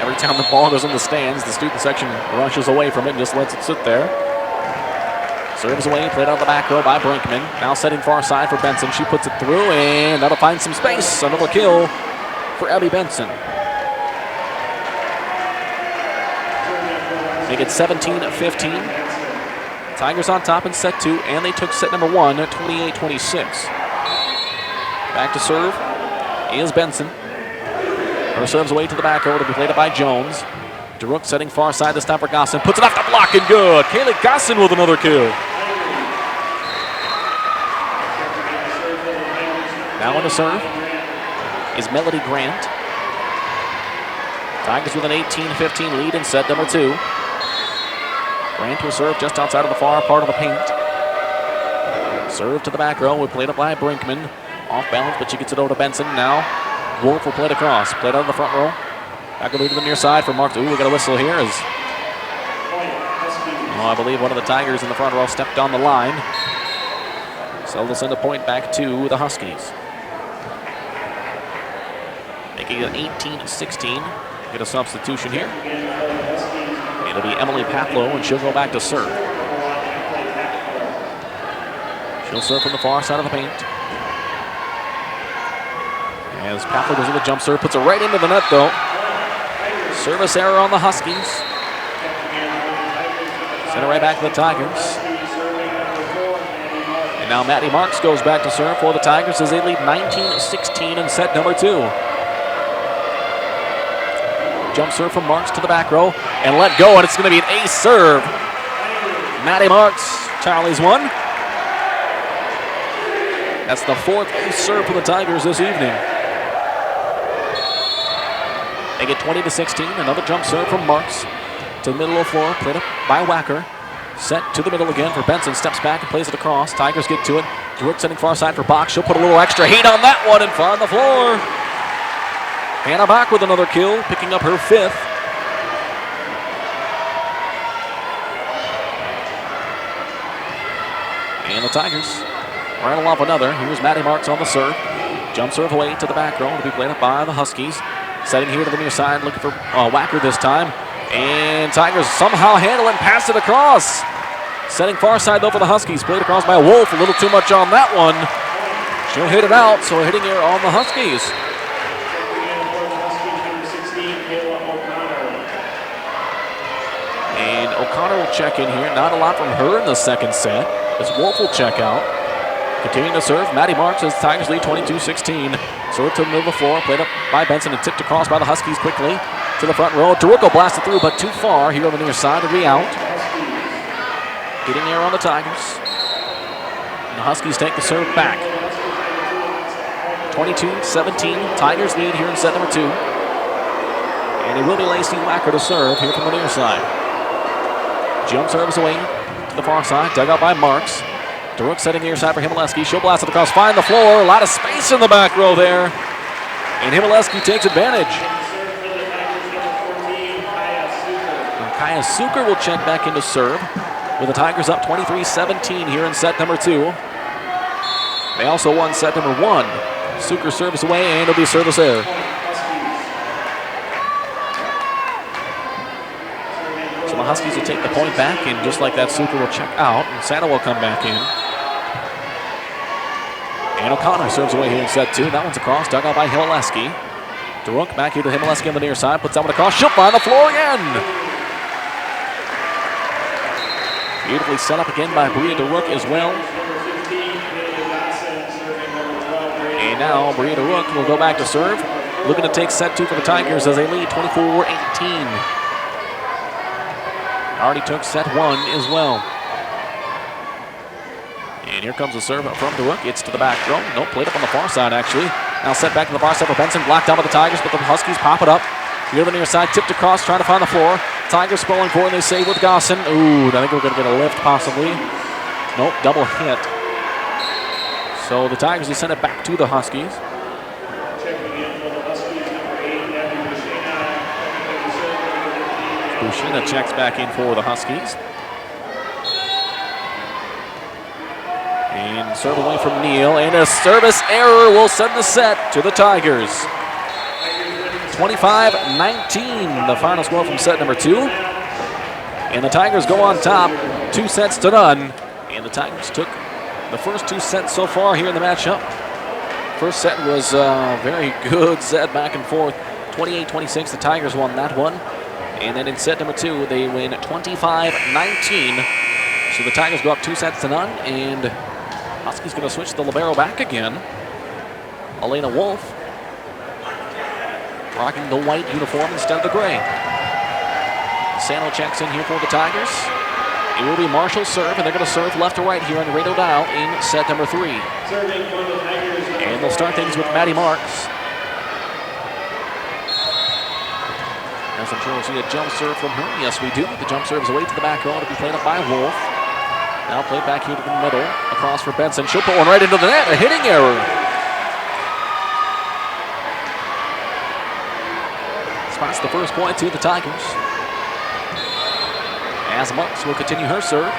Every time the ball goes in the stands, the student section rushes away from it and just lets it sit there. Serves away, played out of the back row by Brinkman. Now setting far side for Benson. She puts it through, and that'll find some space. Another kill for Abby Benson. Make it 17-15. Tigers on top in set 2, and they took set number 1 at 28-26. Back to serve is Benson. Her serves away to the back row to be played up by Jones. DeRook setting far side this time for Gosson. Puts it off the block and good. Kaylee Gosson with another kill. Now on to serve is Melody Grant. Tigers with an 18-15 lead in set number 2. Grant will serve just outside of the far part of the paint. Serve to the back row. We played up by Brinkman. Off balance, but she gets it over to Benson. Now Wolf will play it across. Played out of the front row. Back over to the near side for Marks. Ooh, we got a whistle here. I believe one of the Tigers in the front row stepped on the line. So they'll send a point back to the Huskies. Making it 18-16. Get a substitution here. It'll be Emily Paplow, and she'll go back to serve. She'll serve from the far side of the paint. As Paplow goes with a jump serve, puts it right into the net, though. Service error on the Huskies. Send it right back to the Tigers. And now Maddie Marks goes back to serve for the Tigers as they lead 19-16 in set number 2. Jump serve from Marks to the back row and let go, and it's going to be an ace serve. Maddie Marks, Charlie's one. That's the 4th ace serve for the Tigers this evening. They get 20-16. Another jump serve from Marks to the middle of the floor, played up by Wacker. Set to the middle again for Benson. Steps back and plays it across. Tigers get to it. DeWitt sending far side for Bach. She'll put a little extra heat on that one and far on the floor. Hannah Bach with another kill, picking up her 5th. And the Tigers rattle off another. Here's Maddie Marks on the serve. Jump serve away to the back row to be played up by the Huskies. Setting here to the near side, looking for Wacker this time. And Tigers somehow handle it and pass it across. Setting far side though for the Huskies. Played across by Wolf. A little too much on that one. She'll hit it out, so hitting here on the Huskies. And O'Connor will check in here. Not a lot from her in the second set, as Wolf will check out. Continuing to serve, Maddie Marks as Tigers lead 22-16. Serve to the middle of the floor, played up by Benson and tipped across by the Huskies quickly to the front row. DeRucco blasted through, but too far here on the near side to be out. Getting there on the Tigers. And the Huskies take the serve back. 22-17, Tigers lead here in set number 2. And it will be Lacey Wacker to serve here from the near side. Jump serves away to the far side, dug out by Marks. DeRuck setting near side for Himaleski. She'll blast it across, find the floor. A lot of space in the back row there. And Himaleski takes advantage. And Kaya Suker will check back into serve with the Tigers up 23-17 here in set number 2. They also won set number 1. Suker serves away, and it'll be service error. So the Huskies will take the point back, and just like that, Suker will check out, and Santa will come back in. And O'Connor serves away here in set 2. That one's across, dug out by Himaleski. DeRuck back here to Himaleski on the near side, puts that one across. She'll find the floor again. Beautifully set up again by Bria DeRuck as well. And now Bria DeRuck will go back to serve. Looking to take set 2 for the Tigers as they lead 24-18. Already took set 1 as well. And here comes the serve from DeRuck. It's to the back row. Nope, played up on the far side, actually. Now set back to the far side for Benson. Blocked down by the Tigers, but the Huskies pop it up. Here to the near side, tipped across, trying to find the floor. Tigers sprawling forward, and they save with Gosson. Ooh, I think we're going to get a lift, possibly. Nope, double hit. So the Tigers will send it back to the Huskies. Bushina checks back in for the Huskies. And serve away from Neal, and a service error will send the set to the Tigers. 25-19, the final score from set number 2. And the Tigers go on top, 2-0. And the Tigers took the first 2 sets so far here in the matchup. First set was a very good set back and forth. 28-26, the Tigers won that one. And then in set number 2, they win 25-19. So the Tigers go up 2-0, and Huskies going to switch the libero back again. Elena Wolf rocking the white uniform instead of the gray. Sano checks in here for the Tigers. It will be Marshall serve, and they're going to serve left to right here on the radio dial in set number 3. And they'll start things with Maddie Marks. As I'm sure we'll see a jump serve from her. Yes, we do. The jump serve is away to the back row to be played up by Wolf. Now played back here to the middle. Across for Benson. She'll put one right into the net. A hitting error. Spots the first point to the Tigers. As Marks will continue her serve.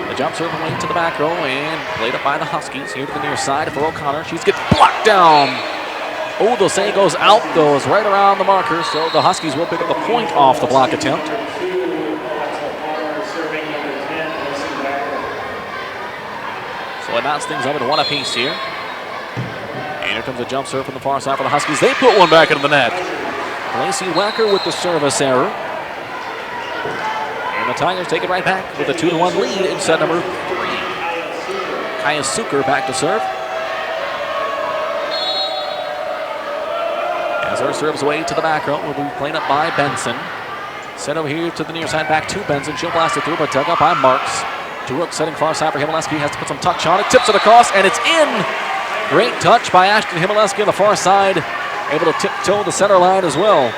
The jump serve away to the back row and played up by the Huskies. Here to the near side for O'Connor. She's getting blocked down. Oh, the save goes out, goes right around the marker, so the Huskies will pick up the point off the block attempt. So it knocks things up in one apiece here. And here comes a jump serve from the far side for the Huskies. They put one back into the net. Lacey Wacker with the service error. And the Tigers take it right back with a 2-1 lead in set number 3. Kaya Suker back to serve. As her serves away to the back row, will be played up by Benson. Set over here to the near side, back to Benson. She'll blast it through, but dug up by Marks. DeRook setting far side for Himaleski. Has to put some touch on it. Tips it across, and it's in. Great touch by Ashton Himaleski on the far side. Able to tiptoe the center line as well.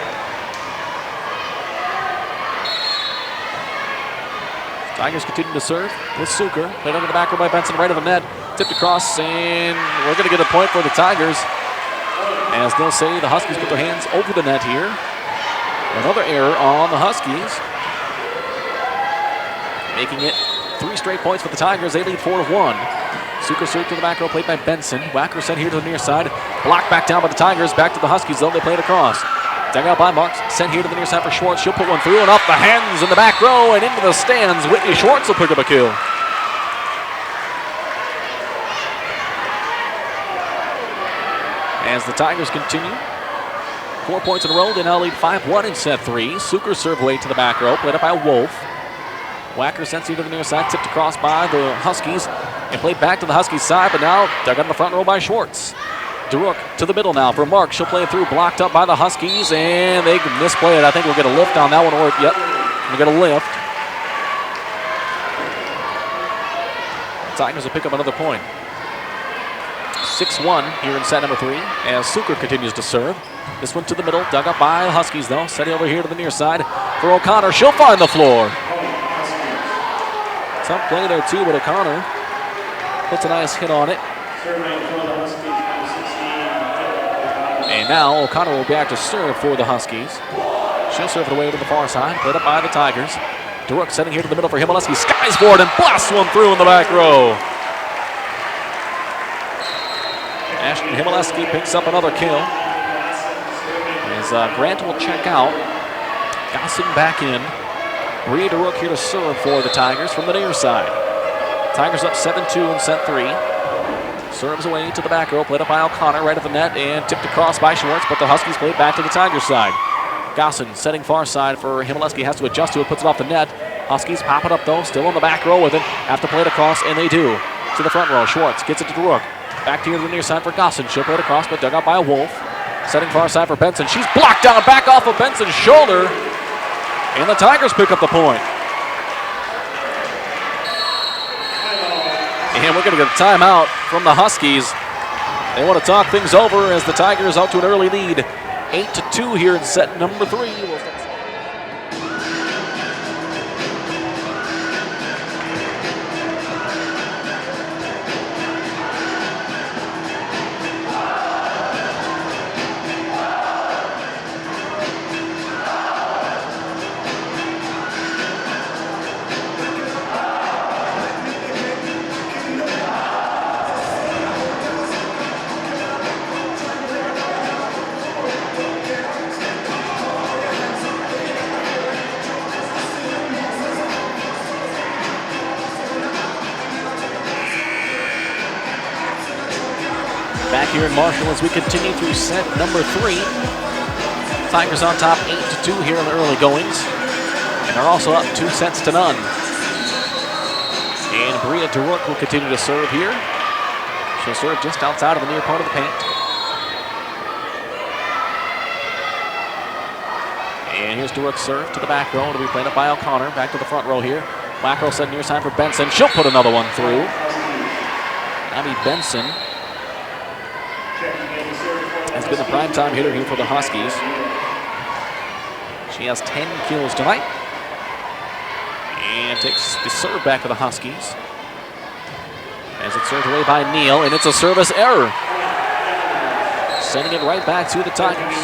Tigers continue to serve with Suker. Played over the back row by Benson, right of the net. Tipped across, and we're going to get a point for the Tigers. As they'll say, the Huskies put their hands over the net here. Another error on the Huskies. Making it 3 straight points for the Tigers. They lead 4-1. Suker served to the back row, played by Benson. Wacker sent here to the near side. Blocked back down by the Tigers. Back to the Huskies, though. They played across. Dug out by Marks. Sent here to the near side for Schwartz. She'll put one through and off the hands in the back row and into the stands. Whitney Schwartz will pick up a kill. As the Tigers continue, 4 points in a row. They now lead 5-1 in set 3. Suker serve away to the back row, played up by Wolf. Wacker sends here to the near side, tipped across by the Huskies, and played back to the Huskies side, but now dug out in the front row by Schwartz. DeRook to the middle now for Mark. She'll play it through, blocked up by the Huskies, and they misplay it. I think we'll get a lift on that one. Or, yep, we'll get a lift. The Tigers will pick up another point. 6-1 here in set number 3 as Suker continues to serve. This one to the middle, dug up by the Huskies though. Setting over here to the near side for O'Connor. She'll find the floor. Tough play there too, but O'Connor puts a nice hit on it. And now O'Connor will be back to serve for the Huskies. She'll serve it away to the far side, played up by the Tigers. DeRook setting here to the middle for Himaleski. Skies for it and blasts one through in the back row. Ashton Himaleski picks up another kill. As Grant will check out. Gosson back in. Bria DeRook here to serve for the Tigers from the near side. Tigers up 7-2 in set 3. Serves away to the back row, played up by O'Connor right at the net and tipped across by Schwartz, but the Huskies played back to the Tigers side. Gosson setting far side for Himaleski, has to adjust to it, puts it off the net. Huskies pop it up though, still on the back row with it. Have to play it across, and they do. To the front row, Schwartz gets it to DeRook. Back to here to the near side for Gosson. She'll play it across, but dug out by a Wolf. Setting far side for Benson. She's blocked down, back off of Benson's shoulder. And the Tigers pick up the point. And we're going to get a timeout from the Huskies. They want to talk things over as the Tigers out to an early lead. 8-2 here in set number 3. Back here in Marshall as we continue through set number 3. Tigers on top 8-2 here in the early goings. And are also up 2-0. And Bria DeRook will continue to serve here. She'll serve just outside of the near part of the paint. And here's DeRook's serve to the back row to be played up by O'Connor. Back to the front row here. Back row set near side for Benson. She'll put another one through. Abby Benson has been the primetime hitter here for the Huskies. She has 10 kills tonight. And takes the serve back to the Huskies. As it's served away by Neal, and it's a service error. Sending it right back to the Tigers.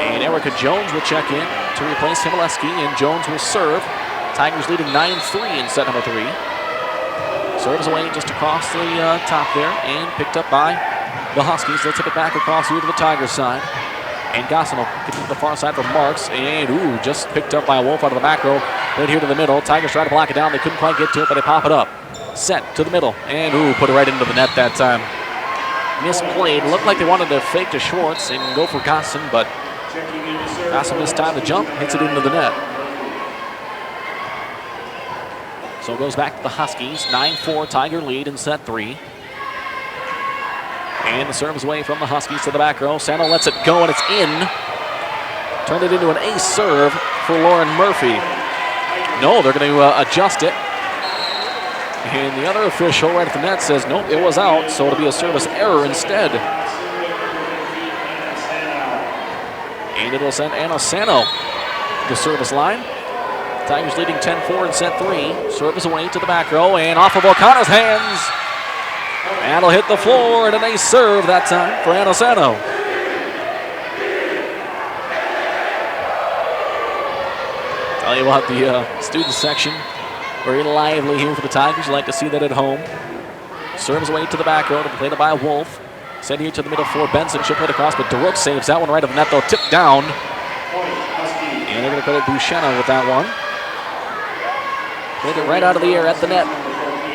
And Erica Jones will check in to replace Himaleski, and Jones will serve. Tigers leading 9-3 in set number 3. Serves away just across the top there, and picked up by the Huskies. They'll tip it back across here to the Tigers side. And Gosson will get to the far side for Marks, and just picked up by Wolf out of the back row. Right here to the middle. Tigers try to block it down. They couldn't quite get to it, but they pop it up. Set to the middle, and put it right into the net that time. Misplayed. Looked like they wanted to fake to Schwartz and go for Gosson, but Gosson missed time to jump, hits it into the net. So it goes back to the Huskies. 9-4 Tiger lead in set 3. And the serve is away from the Huskies to the back row. Sano lets it go, and it's in. Turned it into an ace serve for Lauren Murphy. No, they're going to adjust it. And the other official right at the net says, nope, it was out, so it'll be a service error instead. And it'll send Anna Sano to the service line. Tigers leading 10-4 in set 3. Service away to the back row, and off of O'Connor's hands. And it'll hit the floor, and an ace serve that time for Anna Sano. Tell you what, the student section, very lively here for the Tigers. You like to see that at home. Serves away to the back row to be played by Wolf. Sent here to the middle for Benson. She'll play it across, but DeRook saves that one right of the net, though. Tipped down. And they're going to credit Buchanan with that one. Played it right out of the air at the net.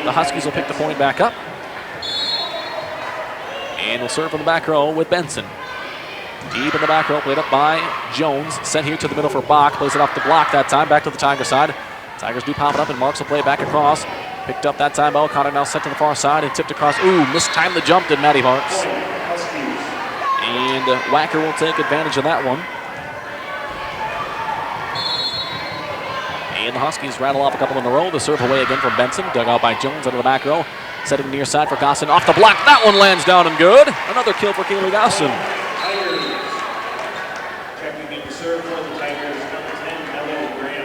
The Huskies will pick the point back up. And will serve from the back row with Benson. Deep in the back row, played up by Jones. Sent here to the middle for Bach. Plays it off the block that time, back to the Tiger side. Tigers do pop it up, and Marks will play back across. Picked up that time by O'Connor, now sent to the far side and tipped across. Mistimed the jump, did Maddie Marks. And Wacker will take advantage of that one. And the Huskies rattle off a couple in a row. The serve away again from Benson, dug out by Jones out of the back row. Setting near side for Gosson, off the block. That one lands down and good. Another kill for Kaylee Gosson.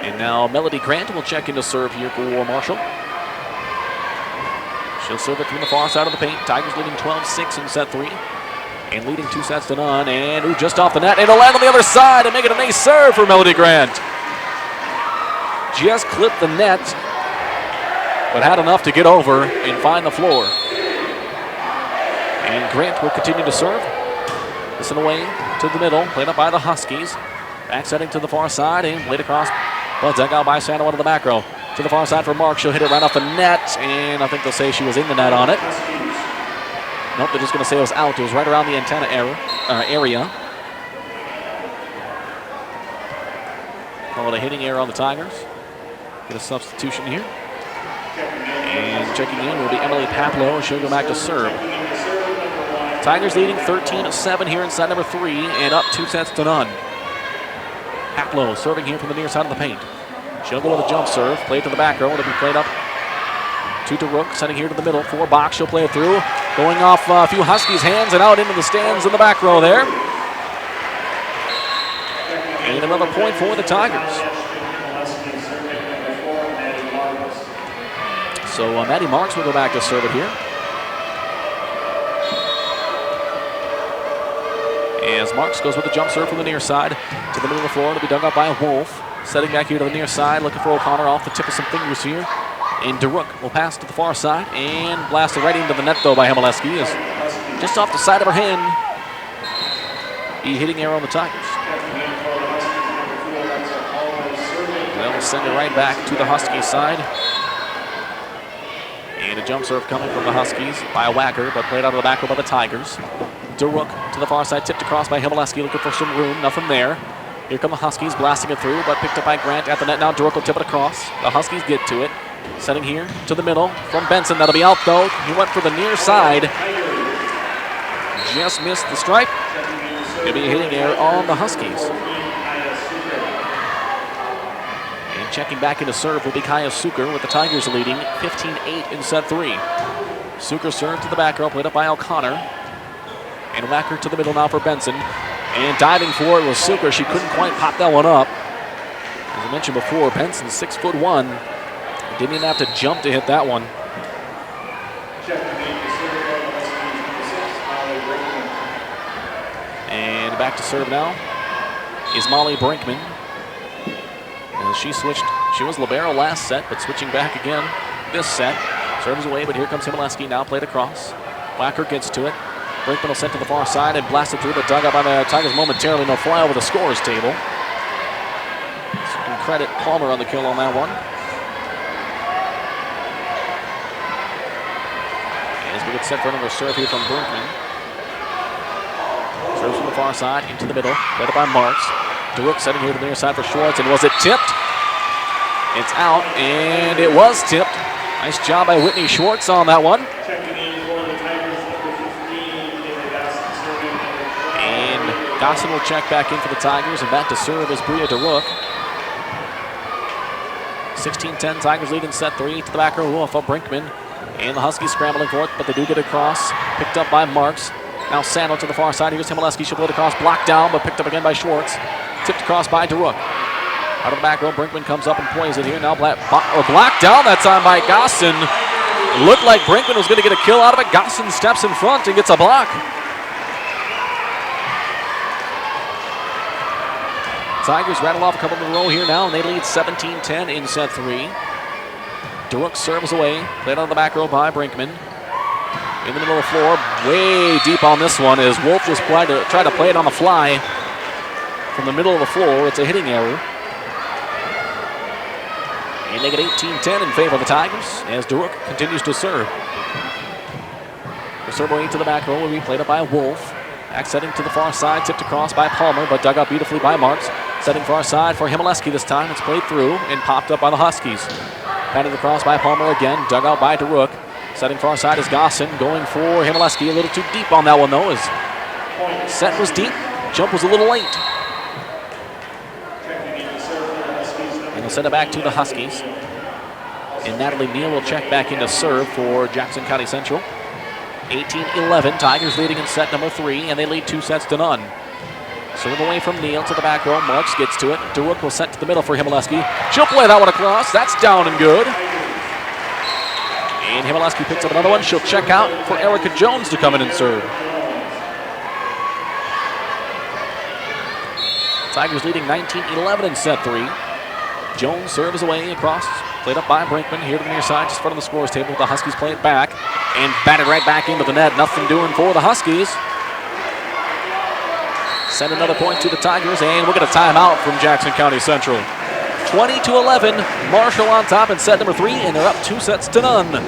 And now Melody Grant will check in to serve here for Marshall. She'll serve it from the far side of the paint. Tigers leading 12-6 in set 3. And leading 2-0. And just off the net. It'll land on the other side and make it an ace serve for Melody Grant. Just clipped the net, but had enough to get over and find the floor. And Grant will continue to serve. This away to the middle. Played up by the Huskies. Back setting to the far side and played across. Well, dug out by Santa out of the back row. To the far side for Mark. She'll hit it right off the net, and I think they'll say she was in the net on it. Nope, they're just going to say it was out. It was right around the antenna area. Call it a hitting error on the Tigers. Get a substitution here. And checking in will be Emily Paplow. She'll go back to serve. Tigers leading 13-7 here in set number 3, and up 2-0. Paplow serving here from the near side of the paint. She'll go with a jump serve. Play it to the back row. It'll be played up to DeRook. Sending here to the middle for Bach. She'll play it through. Going off a few Huskies' hands and out into the stands in the back row there. And another point for the Tigers. So Maddie Marks will go back to serve it here. As Marks goes with the jump serve from the near side to the middle of the floor. It'll be dug up by Wolf. Setting back here to the near side, looking for O'Connor off the tip of some fingers here. And DeRook will pass to the far side and blast it right into the net, though, by Himaleski. Just off the side of her hand. Be hitting arrow on the Tigers. They'll send it right back to the Huskies side. And a jump serve coming from the Huskies by a Wacker, but played out of the back row by the Tigers. DeRook to the far side, tipped across by Himaleski, looking for some room. Nothing there. Here come the Huskies blasting it through, but picked up by Grant at the net. Now DeRook will tip it across. The Huskies get to it. Setting here to the middle from Benson. That'll be out, though. He went for the near side. Just missed the stripe. It'll be a hitting error on the Huskies. And checking back into serve will be Kaya Suker, with the Tigers leading 15-8 in set 3. Suker served to the back row, played up by O'Connor. And Wacker to the middle now for Benson. And diving for it was Suker. She couldn't quite pop that one up. As I mentioned before, Benson's 6'1". Didn't even have to jump to hit that one. And back to serve now is Molly Brinkman. And she switched. She was libero last set, but switching back again this set. Serves away, but here comes Himaleski now played across. Wacker gets to it. Brinkman will send to the far side and blast it through, but dug up by the Tigers momentarily. No fly over the scorer's table. So you can credit Palmer on the kill on that one. As we get set for another serve here from Brinkman. Serves from the far side into the middle. Played up by Marks. DeRook setting here to the near side for Schwartz. And was it tipped? It's out, and it was tipped. Nice job by Whitney Schwartz on that one. And Gosson will check back in for the Tigers, and back to serve is Bria DeRook. 16-10, Tigers lead in set 3 to the back row off of Brinkman. And the Huskies scrambling for it, but they do get across. Picked up by Marks. Now Sandel to the far side. Here's Himaleski. She'll play it across, blocked down, but picked up again by Schwartz. Tipped across by DeRook. Out of the back row, Brinkman comes up and plays it here. Now blocked down that time by Gosson. It looked like Brinkman was going to get a kill out of it. Gosson steps in front and gets a block. Tigers rattle off a couple in a row here now, and they lead 17-10 in set 3. DeRook serves away. Played on the back row by Brinkman. In the middle of the floor, way deep on this one, as Wolf just tried to play it on the fly from the middle of the floor. It's a hitting error. And they get 18-10 in favor of the Tigers as DeRook continues to serve. The serve away to the back row will be played up by Wolf. Back setting to the far side, tipped across by Palmer, but dug up beautifully by Marks. Setting far side for Himaleski this time. It's played through and popped up by the Huskies. Batted across by Palmer again, dug out by DeRook. Setting far side is Gosson, going for Himaleski. A little too deep on that one though, as set was deep, jump was a little late. And they'll send it back to the Huskies. And Natalie Neal will check back into serve for Jackson County Central. 18-11, Tigers leading in set number 3, and they lead 2 sets to none. Serve away from Neal to the back row. Marks gets to it. DeRook will set to the middle for Himaleski. She'll play that one across. That's down and good. And Himaleski picks up another one. She'll check out for Erica Jones to come in and serve. Tigers leading 19-11 in set 3. Jones serves away across. Played up by Brinkman here to the near side, just in front of the scorer's table. The Huskies play it back and batted right back into the net. Nothing doing for the Huskies. Send another point to the Tigers, and we'll get a timeout from Jackson County Central. 20-11, Marshall on top in set number 3, and they're up 2 sets to none.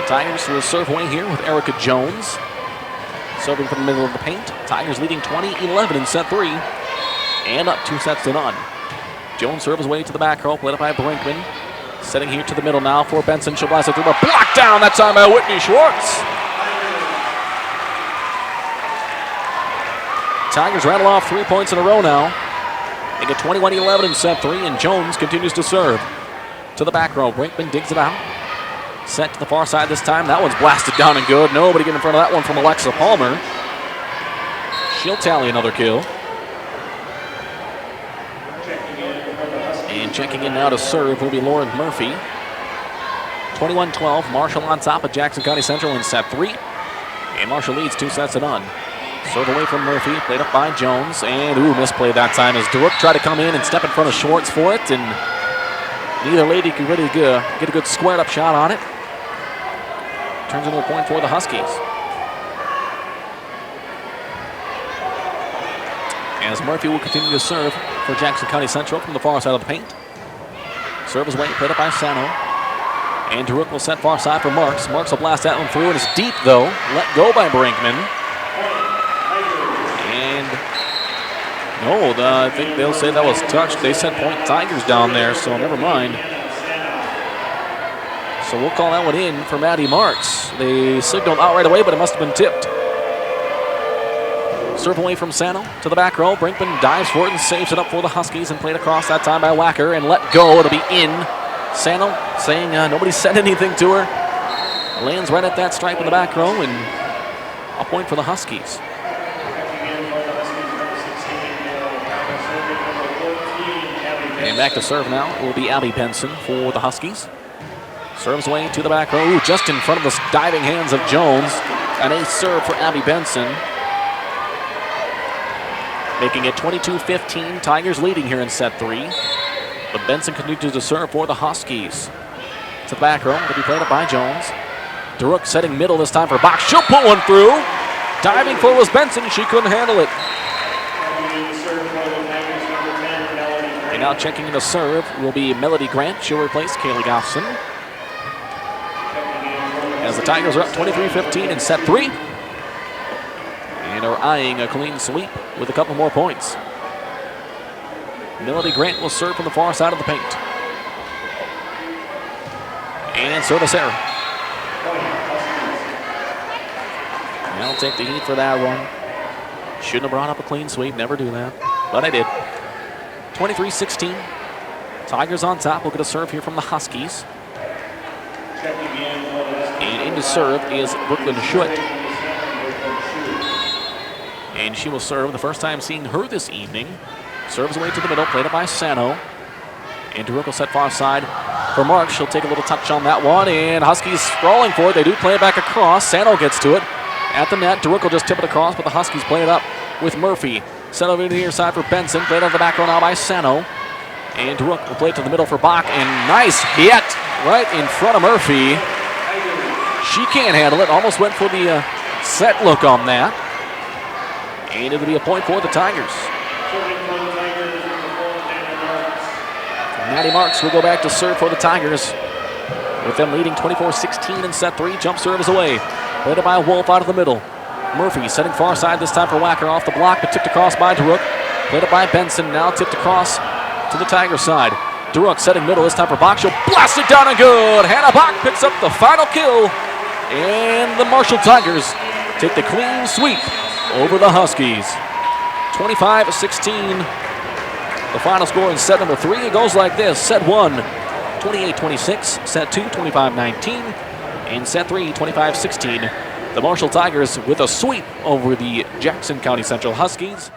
Tigers will serve away here with Erica Jones. Serving from the middle of the paint. Tigers leading 20-11 in set 3. And up 2 sets to none. Jones serves away to the back row, played up by Brinkman. Setting here to the middle now for Benson. She'll blast it through, but blocked down that time by Whitney Schwartz. Tigers rattle off 3 points in a row now. They get 21-11 in set 3, and Jones continues to serve. To the back row, Brinkman digs it out. Set to the far side this time. That one's blasted down and good. Nobody getting in front of that one from Alexa Palmer. She'll tally another kill. And checking in now to serve will be Lauren Murphy. 21-12, Marshall on top of Jackson County Central in set 3. And Marshall leads 2 sets to none. Serve away from Murphy, played up by Jones. And misplayed that time as DeRook tried to come in and step in front of Schwartz for it. And neither lady could really get a good squared up shot on it. Turns into a point for the Huskies. As Murphy will continue to serve for Jackson County Central from the far side of the paint. Serve is away, played up by Sano. And Daruk will set far side for Marks. Marks will blast that one through, and it's deep, though. Let go by Brinkman. And no, I think they'll say that was touched. They said point Tigers down there, so never mind. So we'll call that one in for Maddie Marks. They signaled out right away, but it must have been tipped. Serve away from Sano to the back row. Brinkman dives for it and saves it up for the Huskies and played across that time by Wacker and let go. It'll be in. Sano saying nobody said anything to her. Lands right at that stripe in the back row and a point for the Huskies. And back to serve now will be Abby Benson for the Huskies. Serves away to the back row. Ooh, just in front of the diving hands of Jones. An ace serve for Abby Benson. Making it 22-15. Tigers leading here in set 3. But Benson continues to serve for the Huskies. To the back row. It'll be played up by Jones. Daruk setting middle this time for Bach. She'll put one through. Diving for was Benson. She couldn't handle it. And now checking into serve will be Melody Grant. She'll replace Kaylee Goffson. As the Tigers are up 23-15 in set 3. And are eyeing a clean sweep with a couple more points. Melody Grant will serve from the far side of the paint. And service error. I'll take the heat for that one. Shouldn't have brought up a clean sweep. Never do that. But I did. 23-16. Tigers on top. We'll get a serve here from the Huskies. And into serve is Brooklyn Schuett. And she will serve the first time seeing her this evening. Serves away to the middle, played up by Sano. And Daruk will set far side for Marks. She'll take a little touch on that one. And Huskies sprawling for it. They do play it back across. Sano gets to it at the net. Daruk will just tip it across, but the Huskies play it up with Murphy. Sent over to the near side for Benson. Played on the back row now by Sano. And Daruk will play it to the middle for Bach. And nice hit right in front of Murphy. She can't handle it. Almost went for the set look on that. And it'll be a point for the Tigers. Maddie Marks will go back to serve for the Tigers. With them leading 24-16 in set 3. Jump serve is away. Played by Wolf out of the middle. Murphy setting far side this time for Wacker off the block, but tipped across by Daruk. Played it by Benson, now tipped across to the Tiger side. Daruk setting middle this time for Bach. She'll blast it down and good. Hannah Bach picks up the final kill. And the Marshall Tigers take the clean sweep over the Huskies. 25-16. The final score in set number 3. It goes like this. Set 1, 28-26. Set 2, 25-19. And set 3, 25-16. The Marshall Tigers with a sweep over the Jackson County Central Huskies.